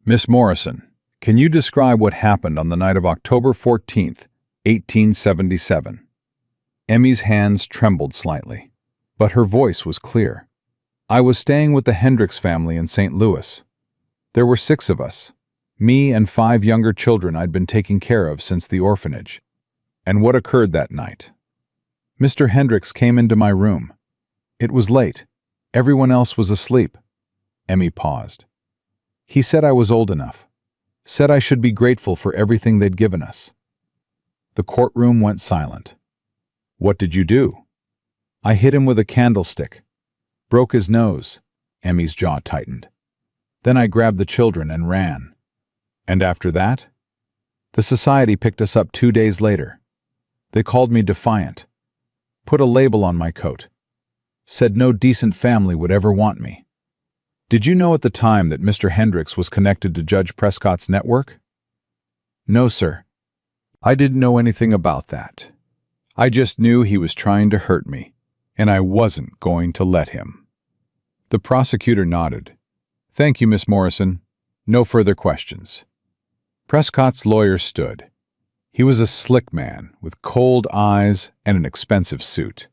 "Miss Morrison, can you describe what happened on the night of October 14th, 1877? Emmy's hands trembled slightly, but her voice was clear. "I was staying with the Hendricks family in St. Louis. There were 6 of us, me and 5 younger children I'd been taking care of since the orphanage. And what occurred that night? Mr. Hendricks came into my room. It was late. Everyone else was asleep." Emmy paused. "He said I was old enough. Said I should be grateful for everything they'd given us." The courtroom went silent. "What did you do?" "I hit him with a candlestick. Broke his nose." Emmy's jaw tightened. "Then I grabbed the children and ran." "And after that?" "The society picked us up 2 days later. They called me defiant. Put a label on my coat. Said no decent family would ever want me." "Did you know at the time that Mr. Hendricks was connected to Judge Prescott's network?" "No, sir. I didn't know anything about that. I just knew he was trying to hurt me, and I wasn't going to let him." The prosecutor nodded. "Thank you, Miss Morrison. No further questions." Prescott's lawyer stood. He was a slick man with cold eyes and an expensive suit.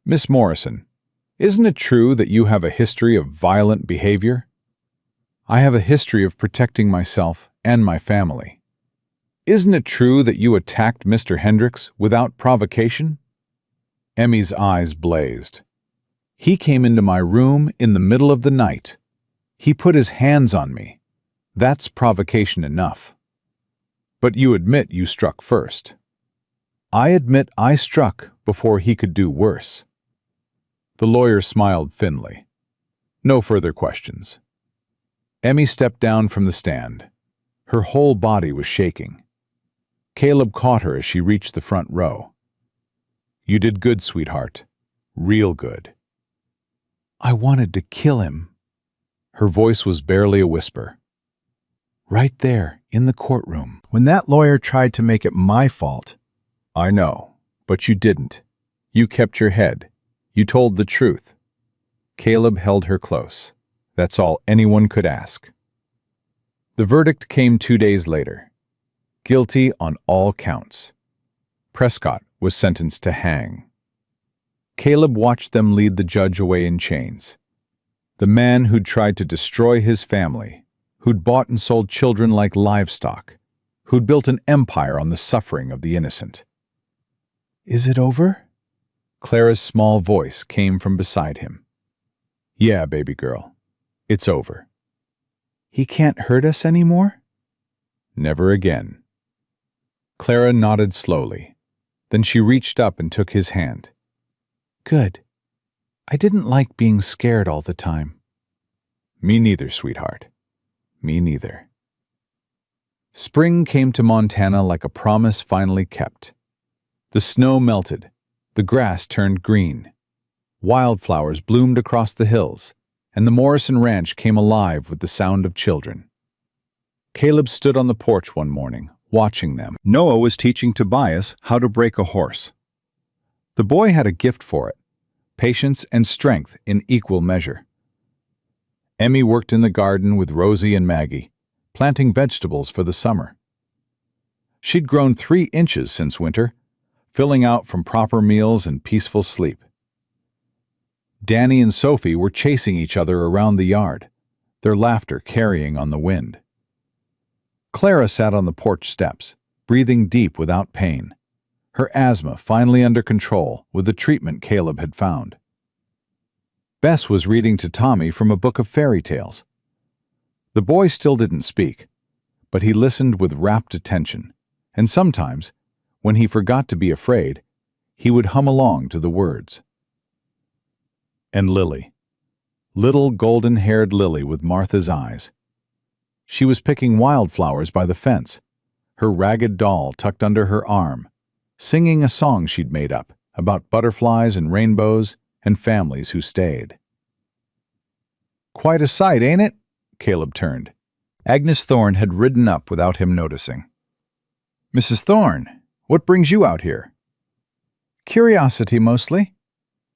"Miss Morrison, isn't it true that you have a history of violent behavior?" "I have a history of protecting myself and my family." "Isn't it true that you attacked Mr. Hendricks without provocation?" Emmy's eyes blazed. "He came into my room in the middle of the night. He put his hands on me. That's provocation enough." "But you admit you struck first." "I admit I struck before he could do worse." The lawyer smiled thinly. "No further questions." Emmy stepped down from the stand. Her whole body was shaking. Caleb caught her as she reached the front row. "You did good, sweetheart. Real good." "I wanted to kill him." Her voice was barely a whisper. "Right there, in the courtroom. When that lawyer tried to make it my fault." "I know, but you didn't. You kept your head. You told the truth." Caleb held her close. That's all anyone could ask. The verdict came 2 days later. Guilty on all counts. Prescott was sentenced to hang. Caleb watched them lead the judge away in chains. The man who'd tried to destroy his family, who'd bought and sold children like livestock, who'd built an empire on the suffering of the innocent. "Is it over?" Clara's small voice came from beside him. "Yeah, baby girl. It's over." "He can't hurt us anymore?" "Never again." Clara nodded slowly. Then she reached up and took his hand. "Good. I didn't like being scared all the time." "Me neither, sweetheart. Me neither." Spring came to Montana like a promise finally kept. The snow melted. The grass turned green. Wildflowers bloomed across the hills, and the Morrison Ranch came alive with the sound of children. Caleb stood on the porch one morning, watching them. Noah was teaching Tobias how to break a horse. The boy had a gift for it, patience and strength in equal measure. Emmy worked in the garden with Rosie and Maggie, planting vegetables for the summer. She'd grown 3 inches since winter, filling out from proper meals and peaceful sleep. Danny and Sophie were chasing each other around the yard, their laughter carrying on the wind. Clara sat on the porch steps, breathing deep without pain, her asthma finally under control with the treatment Caleb had found. Bess was reading to Tommy from a book of fairy tales. The boy still didn't speak, but he listened with rapt attention, and sometimes, when he forgot to be afraid, he would hum along to the words. And Lily. Little golden-haired Lily with Martha's eyes. She was picking wildflowers by the fence, her ragged doll tucked under her arm, singing a song she'd made up about butterflies and rainbows and families who stayed. "Quite a sight, ain't it?" Caleb turned. Agnes Thorne had ridden up without him noticing. "Mrs. Thorne, what brings you out here?" "Curiosity, mostly."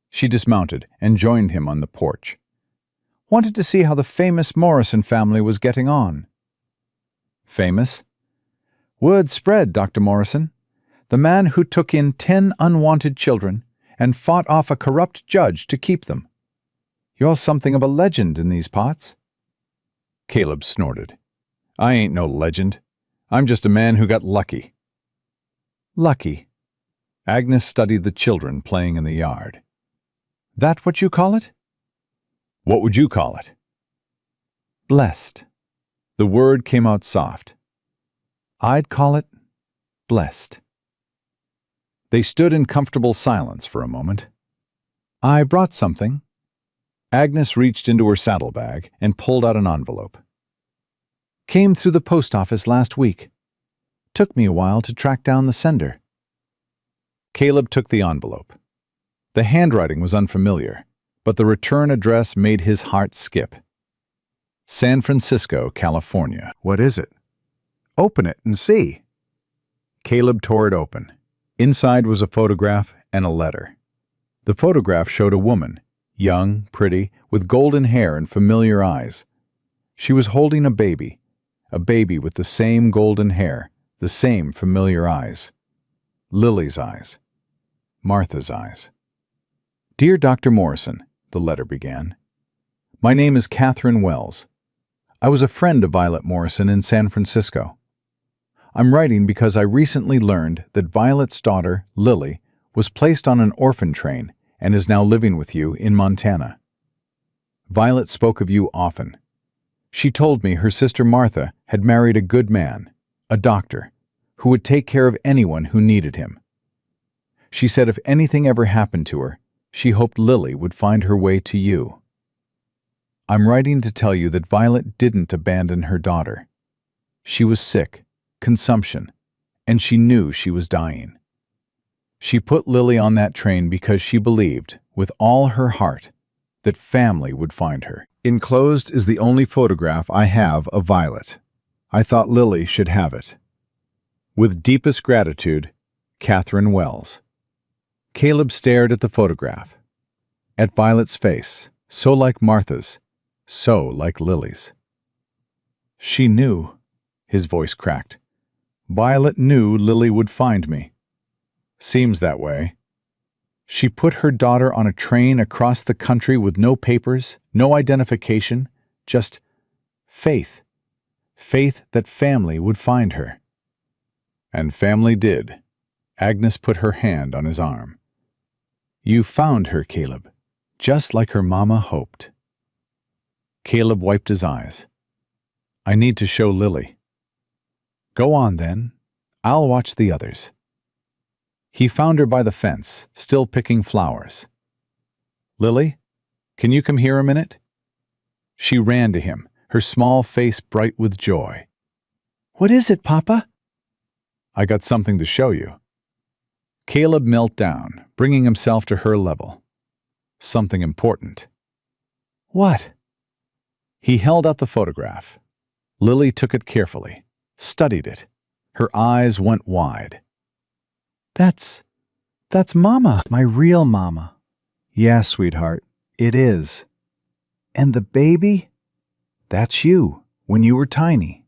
She dismounted and joined him on the porch. "Wanted to see how the famous Morrison family was getting on." "Famous?" "Word spread, Dr. Morrison. The man who took in 10 unwanted children and fought off a corrupt judge to keep them. You're something of a legend in these parts." Caleb snorted. "I ain't no legend. I'm just a man who got lucky." "Lucky?" Agnes studied the children playing in the yard. "That what you call it?" "What would you call it?" "Blessed." The word came out soft. "I'd call it blessed." They stood in comfortable silence for a moment. "I brought something." Agnes reached into her saddlebag and pulled out an envelope. "Came through the post office last week. Took me a while to track down the sender." Caleb took the envelope. The handwriting was unfamiliar, but the return address made his heart skip. San Francisco, California. "What is it?" "Open it and see." Caleb tore it open. Inside was a photograph and a letter. The photograph showed a woman, young, pretty, with golden hair and familiar eyes. She was holding a baby with the same golden hair, the same familiar eyes. Lily's eyes. Martha's eyes. "Dear Dr. Morrison," the letter began. "My name is Catherine Wells. I was a friend of Violet Morrison in San Francisco. I'm writing because I recently learned that Violet's daughter, Lily, was placed on an orphan train and is now living with you in Montana. Violet spoke of you often. She told me her sister Martha had married a good man, a doctor, who would take care of anyone who needed him. She said if anything ever happened to her, she hoped Lily would find her way to you. I'm writing to tell you that Violet didn't abandon her daughter. She was sick, consumption, and she knew she was dying. She put Lily on that train because she believed, with all her heart, that family would find her. Enclosed is the only photograph I have of Violet. I thought Lily should have it. With deepest gratitude, Catherine Wells." Caleb stared at the photograph, at Violet's face, so like Martha's, so like Lily's. "She knew," his voice cracked. "Violet knew Lily would find me. Seems that way. She put her daughter on a train across the country with no papers, no identification, just faith. Faith that family would find her." And family did. Agnes put her hand on his arm. "You found her, Caleb, just like her mama hoped." Caleb wiped his eyes. "I need to show Lily." "Go on, then. I'll watch the others." He found her by the fence, still picking flowers. "Lily, can you come here a minute?" She ran to him, her small face bright with joy. "What is it, Papa?" "I got something to show you." Caleb knelt down, bringing himself to her level. "Something important." "What?" He held out the photograph. Lily took it carefully, studied it. Her eyes went wide. That's Mama, my real Mama." "Yeah, sweetheart, it is." "And the baby? That's you, when you were tiny."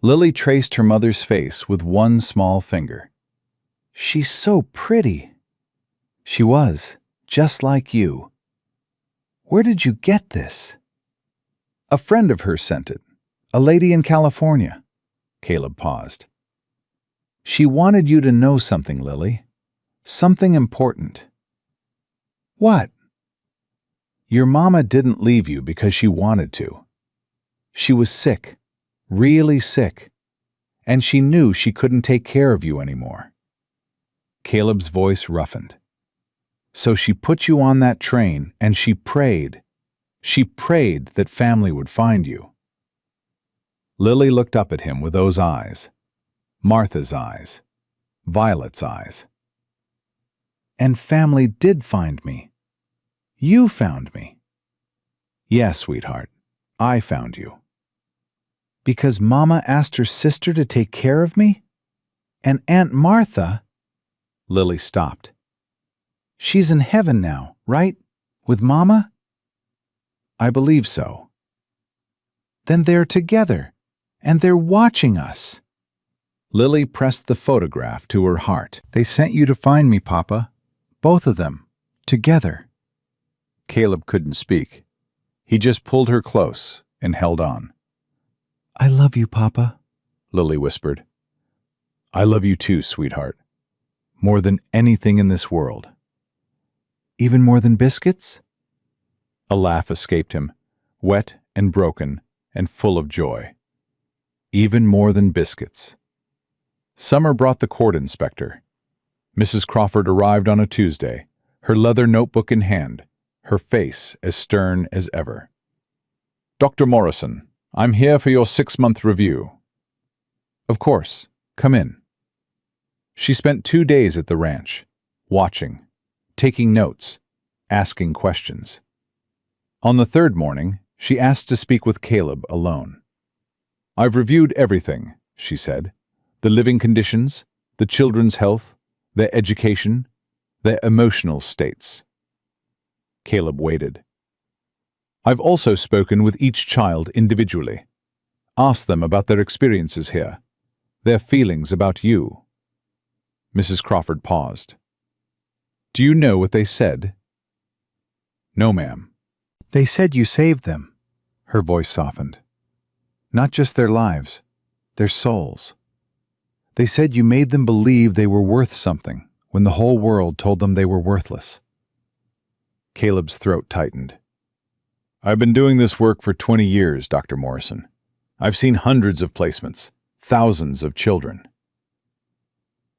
Lily traced her mother's face with one small finger. "She's so pretty." "She was, just like you." "Where did you get this?" "A friend of hers sent it. A lady in California." Caleb paused. "She wanted you to know something, Lily. Something important." "What?" "Your mama didn't leave you because she wanted to. She was sick, really sick, and she knew she couldn't take care of you anymore." Caleb's voice roughened. "So she put you on that train and she prayed. She prayed that family would find you." Lily looked up at him with those eyes. Martha's eyes. Violet's eyes. And family did find me. You found me. Yes, sweetheart, I found you. Because Mama asked her sister to take care of me? And Aunt Martha... Lily stopped. She's in heaven now, right? With Mama? I believe so. Then they're together, and they're watching us. Lily pressed the photograph to her heart. They sent you to find me, Papa. Both of them. Together. Caleb couldn't speak. He just pulled her close and held on. I love you, Papa, Lily whispered. I love you too, sweetheart. More than anything in this world. Even more than biscuits? A laugh escaped him, wet and broken and full of joy. Even more than biscuits. Summer brought the court inspector. Mrs. Crawford arrived on a Tuesday, her leather notebook in hand, her face as stern as ever. Dr. Morrison, I'm here for your 6-month review. Of course, come in. She spent 2 days at the ranch, watching, taking notes, asking questions. On the 3rd morning, she asked to speak with Caleb alone. I've reviewed everything, she said. The living conditions, the children's health, their education, their emotional states. Caleb waited. I've also spoken with each child individually. Asked them about their experiences here, their feelings about you. Mrs. Crawford paused. Do you know what they said? No, ma'am. They said you saved them. Her voice softened. Not just their lives, their souls. They said you made them believe they were worth something when the whole world told them they were worthless. Caleb's throat tightened. I've been doing this work for 20 years, Dr. Morrison. I've seen hundreds of placements, thousands of children.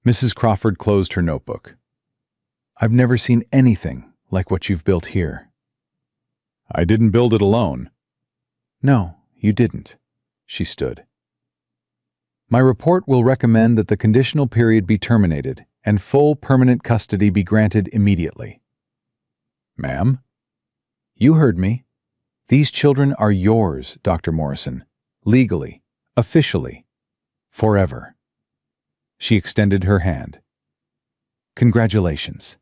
Mrs. Crawford closed her notebook. I've never seen anything like what you've built here. I didn't build it alone. No, you didn't. She stood. My report will recommend that the conditional period be terminated and full permanent custody be granted immediately. Ma'am? You heard me. These children are yours, Dr. Morrison, legally, officially, forever. She extended her hand. Congratulations.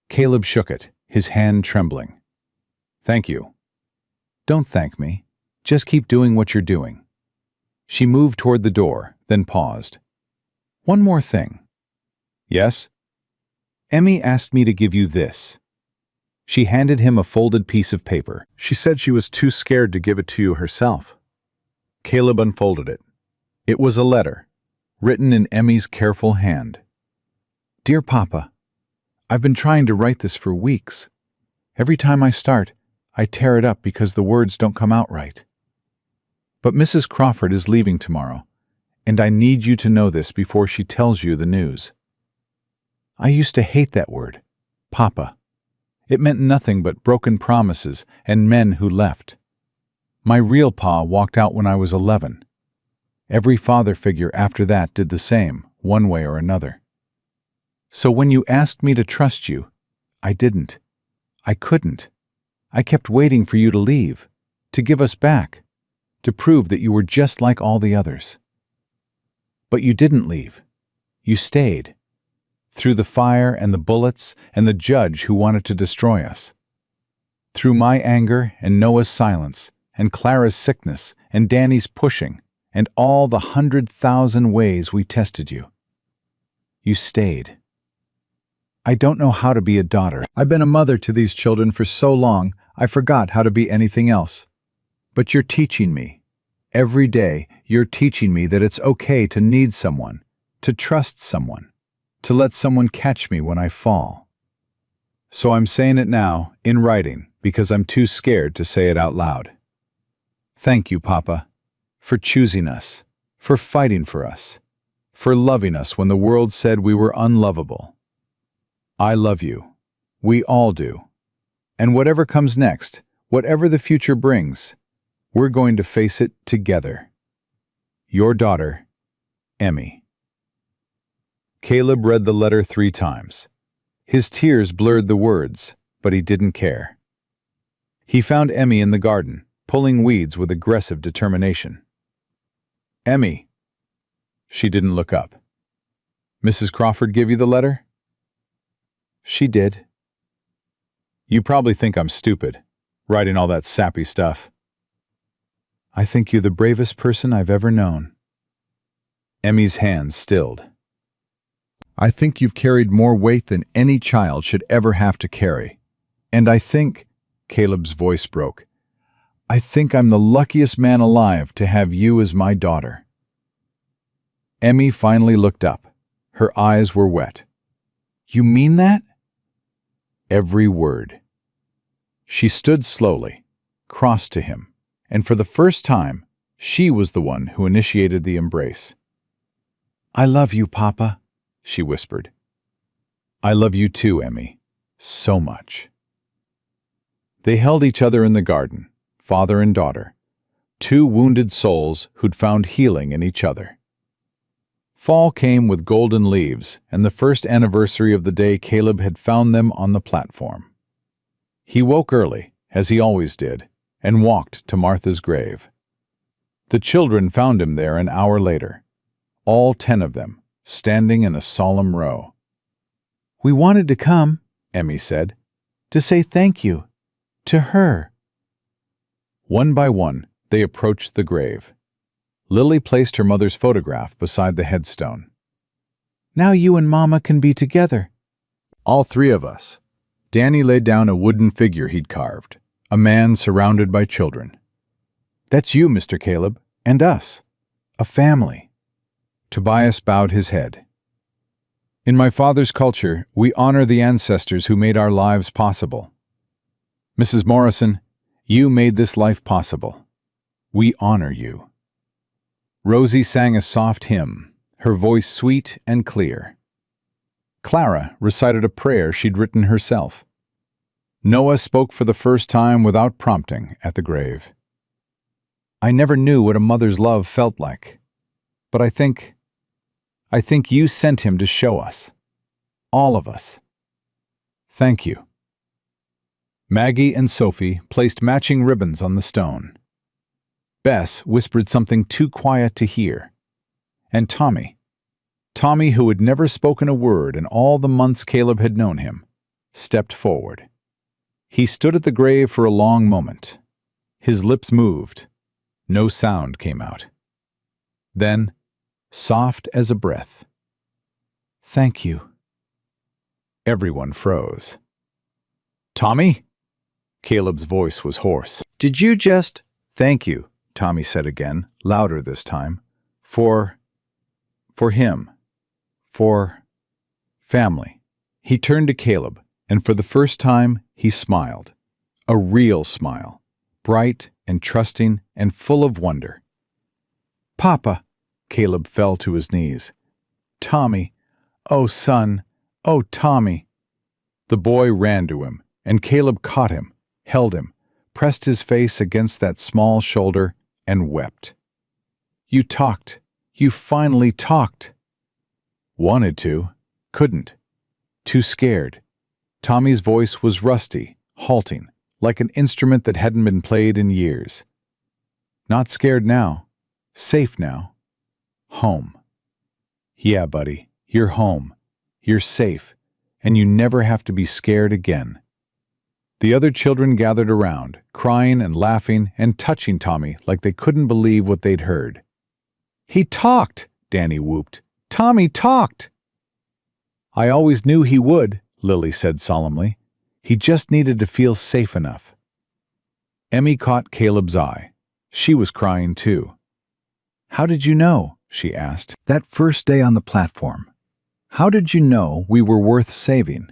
Caleb shook it, his hand trembling. Thank you. Don't thank me. Just keep doing what you're doing. She moved toward the door, then paused. One more thing. Yes? Emmy asked me to give you this. She handed him a folded piece of paper. She said she was too scared to give it to you herself. Caleb unfolded it. It was a letter, written in Emmy's careful hand. Dear Papa, I've been trying to write this for weeks. Every time I start, I tear it up because the words don't come out right. But Mrs. Crawford is leaving tomorrow, and I need you to know this before she tells you the news. I used to hate that word, Papa. It meant nothing but broken promises and men who left. My real pa walked out when I was 11. Every father figure after that did the same, one way or another. So when you asked me to trust you, I didn't. I couldn't. I kept waiting for you to leave, to give us back, to prove that you were just like all the others. But you didn't leave. You stayed. Through the fire and the bullets and the judge who wanted to destroy us. Through my anger and Noah's silence and Clara's sickness and Danny's pushing and all the 100,000 ways we tested you. You stayed. I don't know how to be a daughter. I've been a mother to these children for so long, I forgot how to be anything else. But you're teaching me. Every day, you're teaching me that it's okay to need someone, to trust someone, to let someone catch me when I fall. So I'm saying it now, in writing, because I'm too scared to say it out loud. Thank you, Papa, for choosing us, for fighting for us, for loving us when the world said we were unlovable. I love you. We all do. And whatever comes next, whatever the future brings, we're going to face it together. Your daughter, Emmy. Caleb read the letter 3 times. His tears blurred the words, but he didn't care. He found Emmy in the garden, pulling weeds with aggressive determination. "Emmy." She didn't look up. "Mrs. Crawford give you the letter?" "She did." "You probably think I'm stupid, writing all that sappy stuff." "I think you're the bravest person I've ever known." Emmy's hands stilled. "I think you've carried more weight than any child should ever have to carry. And I think," Caleb's voice broke, "I think I'm the luckiest man alive to have you as my daughter." Emmy finally looked up. Her eyes were wet. "You mean that?" Every word. She stood slowly, crossed to him, and for the first time, she was the one who initiated the embrace. "I love you, Papa," she whispered. "I love you too, Emmy. So much." They held each other in the garden, father and daughter, two wounded souls who'd found healing in each other. Fall came with golden leaves, and the first anniversary of the day Caleb had found them on the platform. He woke early, as he always did, and walked to Martha's grave. The children found him there an hour later, all 10 of them, standing in a solemn row. "We wanted to come," Emmy said, "to say thank you. To her." One by one, they approached the grave. Lily placed her mother's photograph beside the headstone. "Now you and Mama can be together." All 3 of us. Danny laid down a wooden figure he'd carved, a man surrounded by children. "That's you, Mr. Caleb, and us. A family." Tobias bowed his head. "In my father's culture, we honor the ancestors who made our lives possible. Mrs. Morrison, you made this life possible. We honor you." Rosie sang a soft hymn, her voice sweet and clear. Clara recited a prayer she'd written herself. Noah spoke for the first time without prompting at the grave. "I never knew what a mother's love felt like, but I think you sent him to show us. All of us. Thank you." Maggie and Sophie placed matching ribbons on the stone. Bess whispered something too quiet to hear. And Tommy, who had never spoken a word in all the months Caleb had known him, stepped forward. He stood at the grave for a long moment. His lips moved. No sound came out. Then, soft as a breath, "Thank you." Everyone froze. "Tommy?" Caleb's voice was hoarse. "Did you just—" "Thank you," Tommy said again, louder this time. For him. For family." He turned to Caleb, and for the first time he smiled. A real smile, bright and trusting and full of wonder. "Papa!" Caleb fell to his knees. "Tommy! Oh, son! Oh, Tommy!" The boy ran to him, and Caleb caught him, held him, pressed his face against that small shoulder, and wept. "You talked. You finally talked." Wanted to, couldn't. Too scared. Tommy's voice was rusty, halting, like an instrument that hadn't been played in years. Not scared now. Safe now. Home. "Yeah, buddy, you're home. You're safe, and you never have to be scared again." The other children gathered around, crying and laughing and touching Tommy like they couldn't believe what they'd heard. "He talked!" Danny whooped. "Tommy talked!" "I always knew he would," Lily said solemnly. "He just needed to feel safe enough." Emmy caught Caleb's eye. She was crying too. "How did you know?" she asked. "That first day on the platform. How did you know we were worth saving?"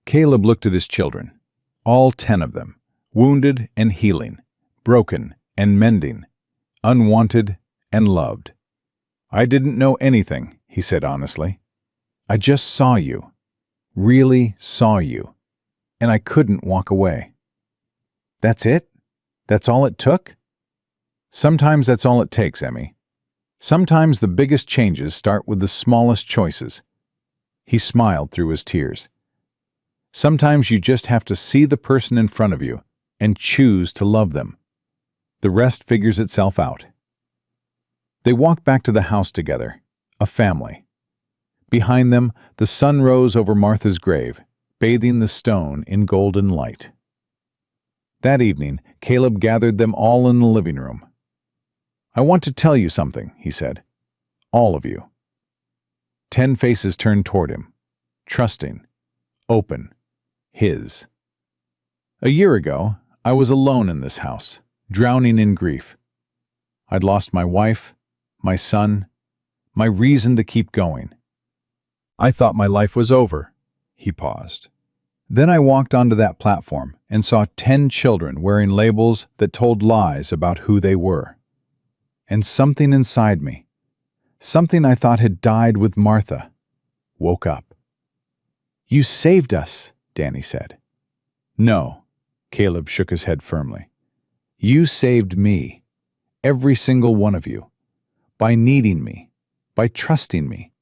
Caleb looked at his children. All 10 of them, wounded and healing, broken and mending, unwanted and loved. "I didn't know anything," he said honestly. "I just saw you, really saw you, and I couldn't walk away." "That's it? That's all it took?" "Sometimes that's all it takes, Emmy. Sometimes the biggest changes start with the smallest choices." He smiled through his tears. Sometimes you just have to see the person in front of you and choose to love them. The rest figures itself out. They walked back to the house together, a family. Behind them, the sun rose over Martha's grave, bathing the stone in golden light. That evening, Caleb gathered them all in the living room. "I want to tell you something," he said. "All of you." 10 faces turned toward him, trusting, open, his. "A year ago, I was alone in this house, drowning in grief. I'd lost my wife, my son, my reason to keep going. I thought my life was over." He paused. "Then I walked onto that platform and saw 10 children wearing labels that told lies about who they were. And something inside me, something I thought had died with Martha, woke up." "You saved us," Danny said. "No," Caleb shook his head firmly. "You saved me, every single one of you, by needing me, by trusting me,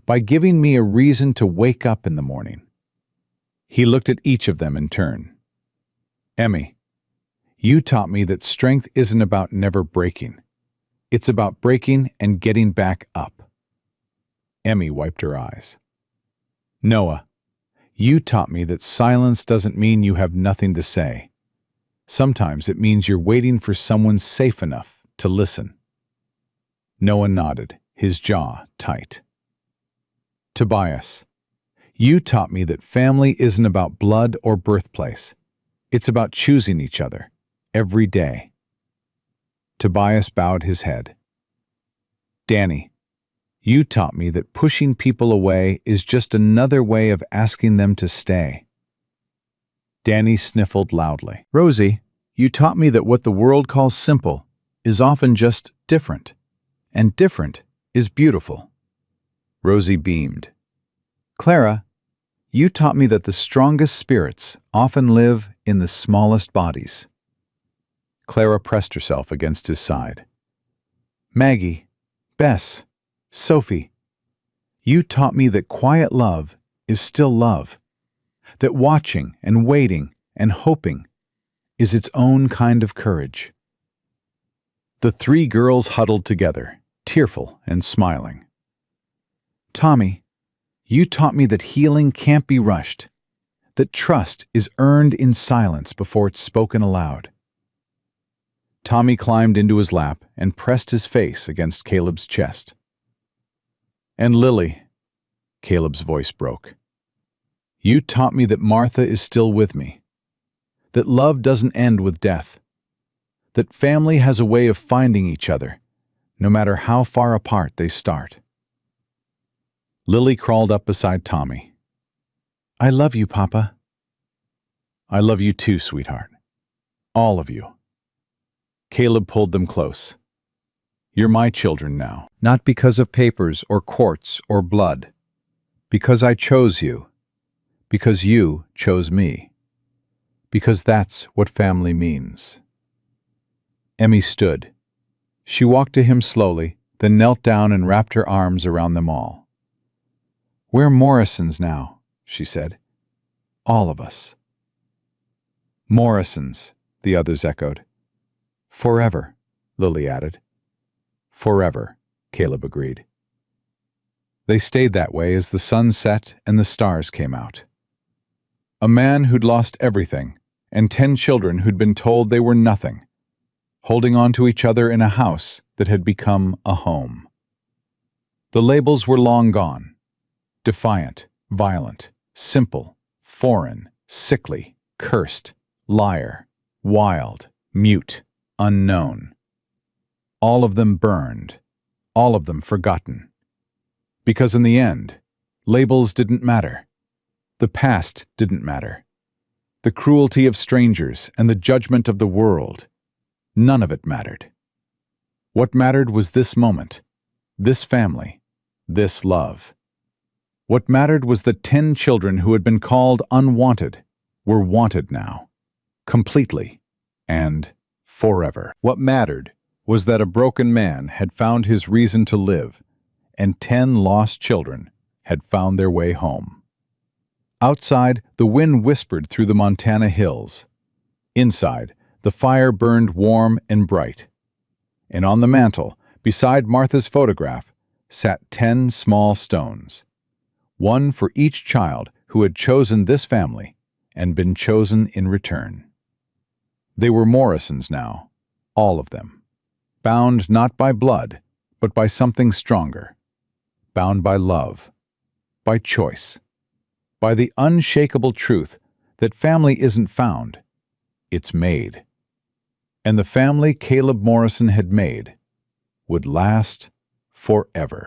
by giving me a reason to wake up in the morning." He looked at each of them in turn. "Emmy, you taught me that strength isn't about never breaking. It's about breaking and getting back up." Emmy wiped her eyes. "Noah, you taught me that silence doesn't mean you have nothing to say. Sometimes it means you're waiting for someone safe enough to listen." Noah nodded, his jaw tight. "Tobias, you taught me that family isn't about blood or birthplace. It's about choosing each other, every day." Tobias bowed his head. "Danny, you taught me that pushing people away is just another way of asking them to stay." Danny sniffled loudly. "Rosie, you taught me that what the world calls simple is often just different, and different is beautiful." Rosie beamed. "Clara, you taught me that the strongest spirits often live in the smallest bodies." Clara pressed herself against his side. "Maggie, Bess, Sophie, you taught me that quiet love is still love, that watching and waiting and hoping is its own kind of courage." The 3 girls huddled together, tearful and smiling. "Tommy, you taught me that healing can't be rushed, that trust is earned in silence before it's spoken aloud." Tommy climbed into his lap and pressed his face against Caleb's chest. "And Lily," Caleb's voice broke, "you taught me that Martha is still with me, that love doesn't end with death, that family has a way of finding each other, no matter how far apart they start." Lily crawled up beside Tommy. "I love you, Papa." "I love you too, sweetheart. All of you." Caleb pulled them close. "You're my children now, not because of papers or courts or blood. Because I chose you. Because you chose me. Because that's what family means." Emmy stood. She walked to him slowly, then knelt down and wrapped her arms around them all. "We're Morrisons now," she said. "All of us." "Morrisons," the others echoed. "Forever," Lily added. "Forever," Caleb agreed. They stayed that way as the sun set and the stars came out. A man who'd lost everything, and 10 children who'd been told they were nothing, holding on to each other in a house that had become a home. The labels were long gone. Defiant, violent, simple, foreign, sickly, cursed, liar, wild, mute, unknown. All of them burned, all of them forgotten. Because in the end, labels didn't matter. The past didn't matter. The cruelty of strangers and the judgment of the world, none of it mattered. What mattered was this moment, this family, this love. What mattered was that 10 children who had been called unwanted were wanted now, completely and forever. What mattered was that a broken man had found his reason to live, and 10 lost children had found their way home. Outside, the wind whispered through the Montana hills. Inside, the fire burned warm and bright. And on the mantel, beside Martha's photograph, sat 10 small stones. One for each child who had chosen this family and been chosen in return. They were Morrisons now, all of them. Bound not by blood, but by something stronger. Bound by love, by choice, by the unshakable truth that family isn't found, it's made. And the family Caleb Morrison had made would last forever.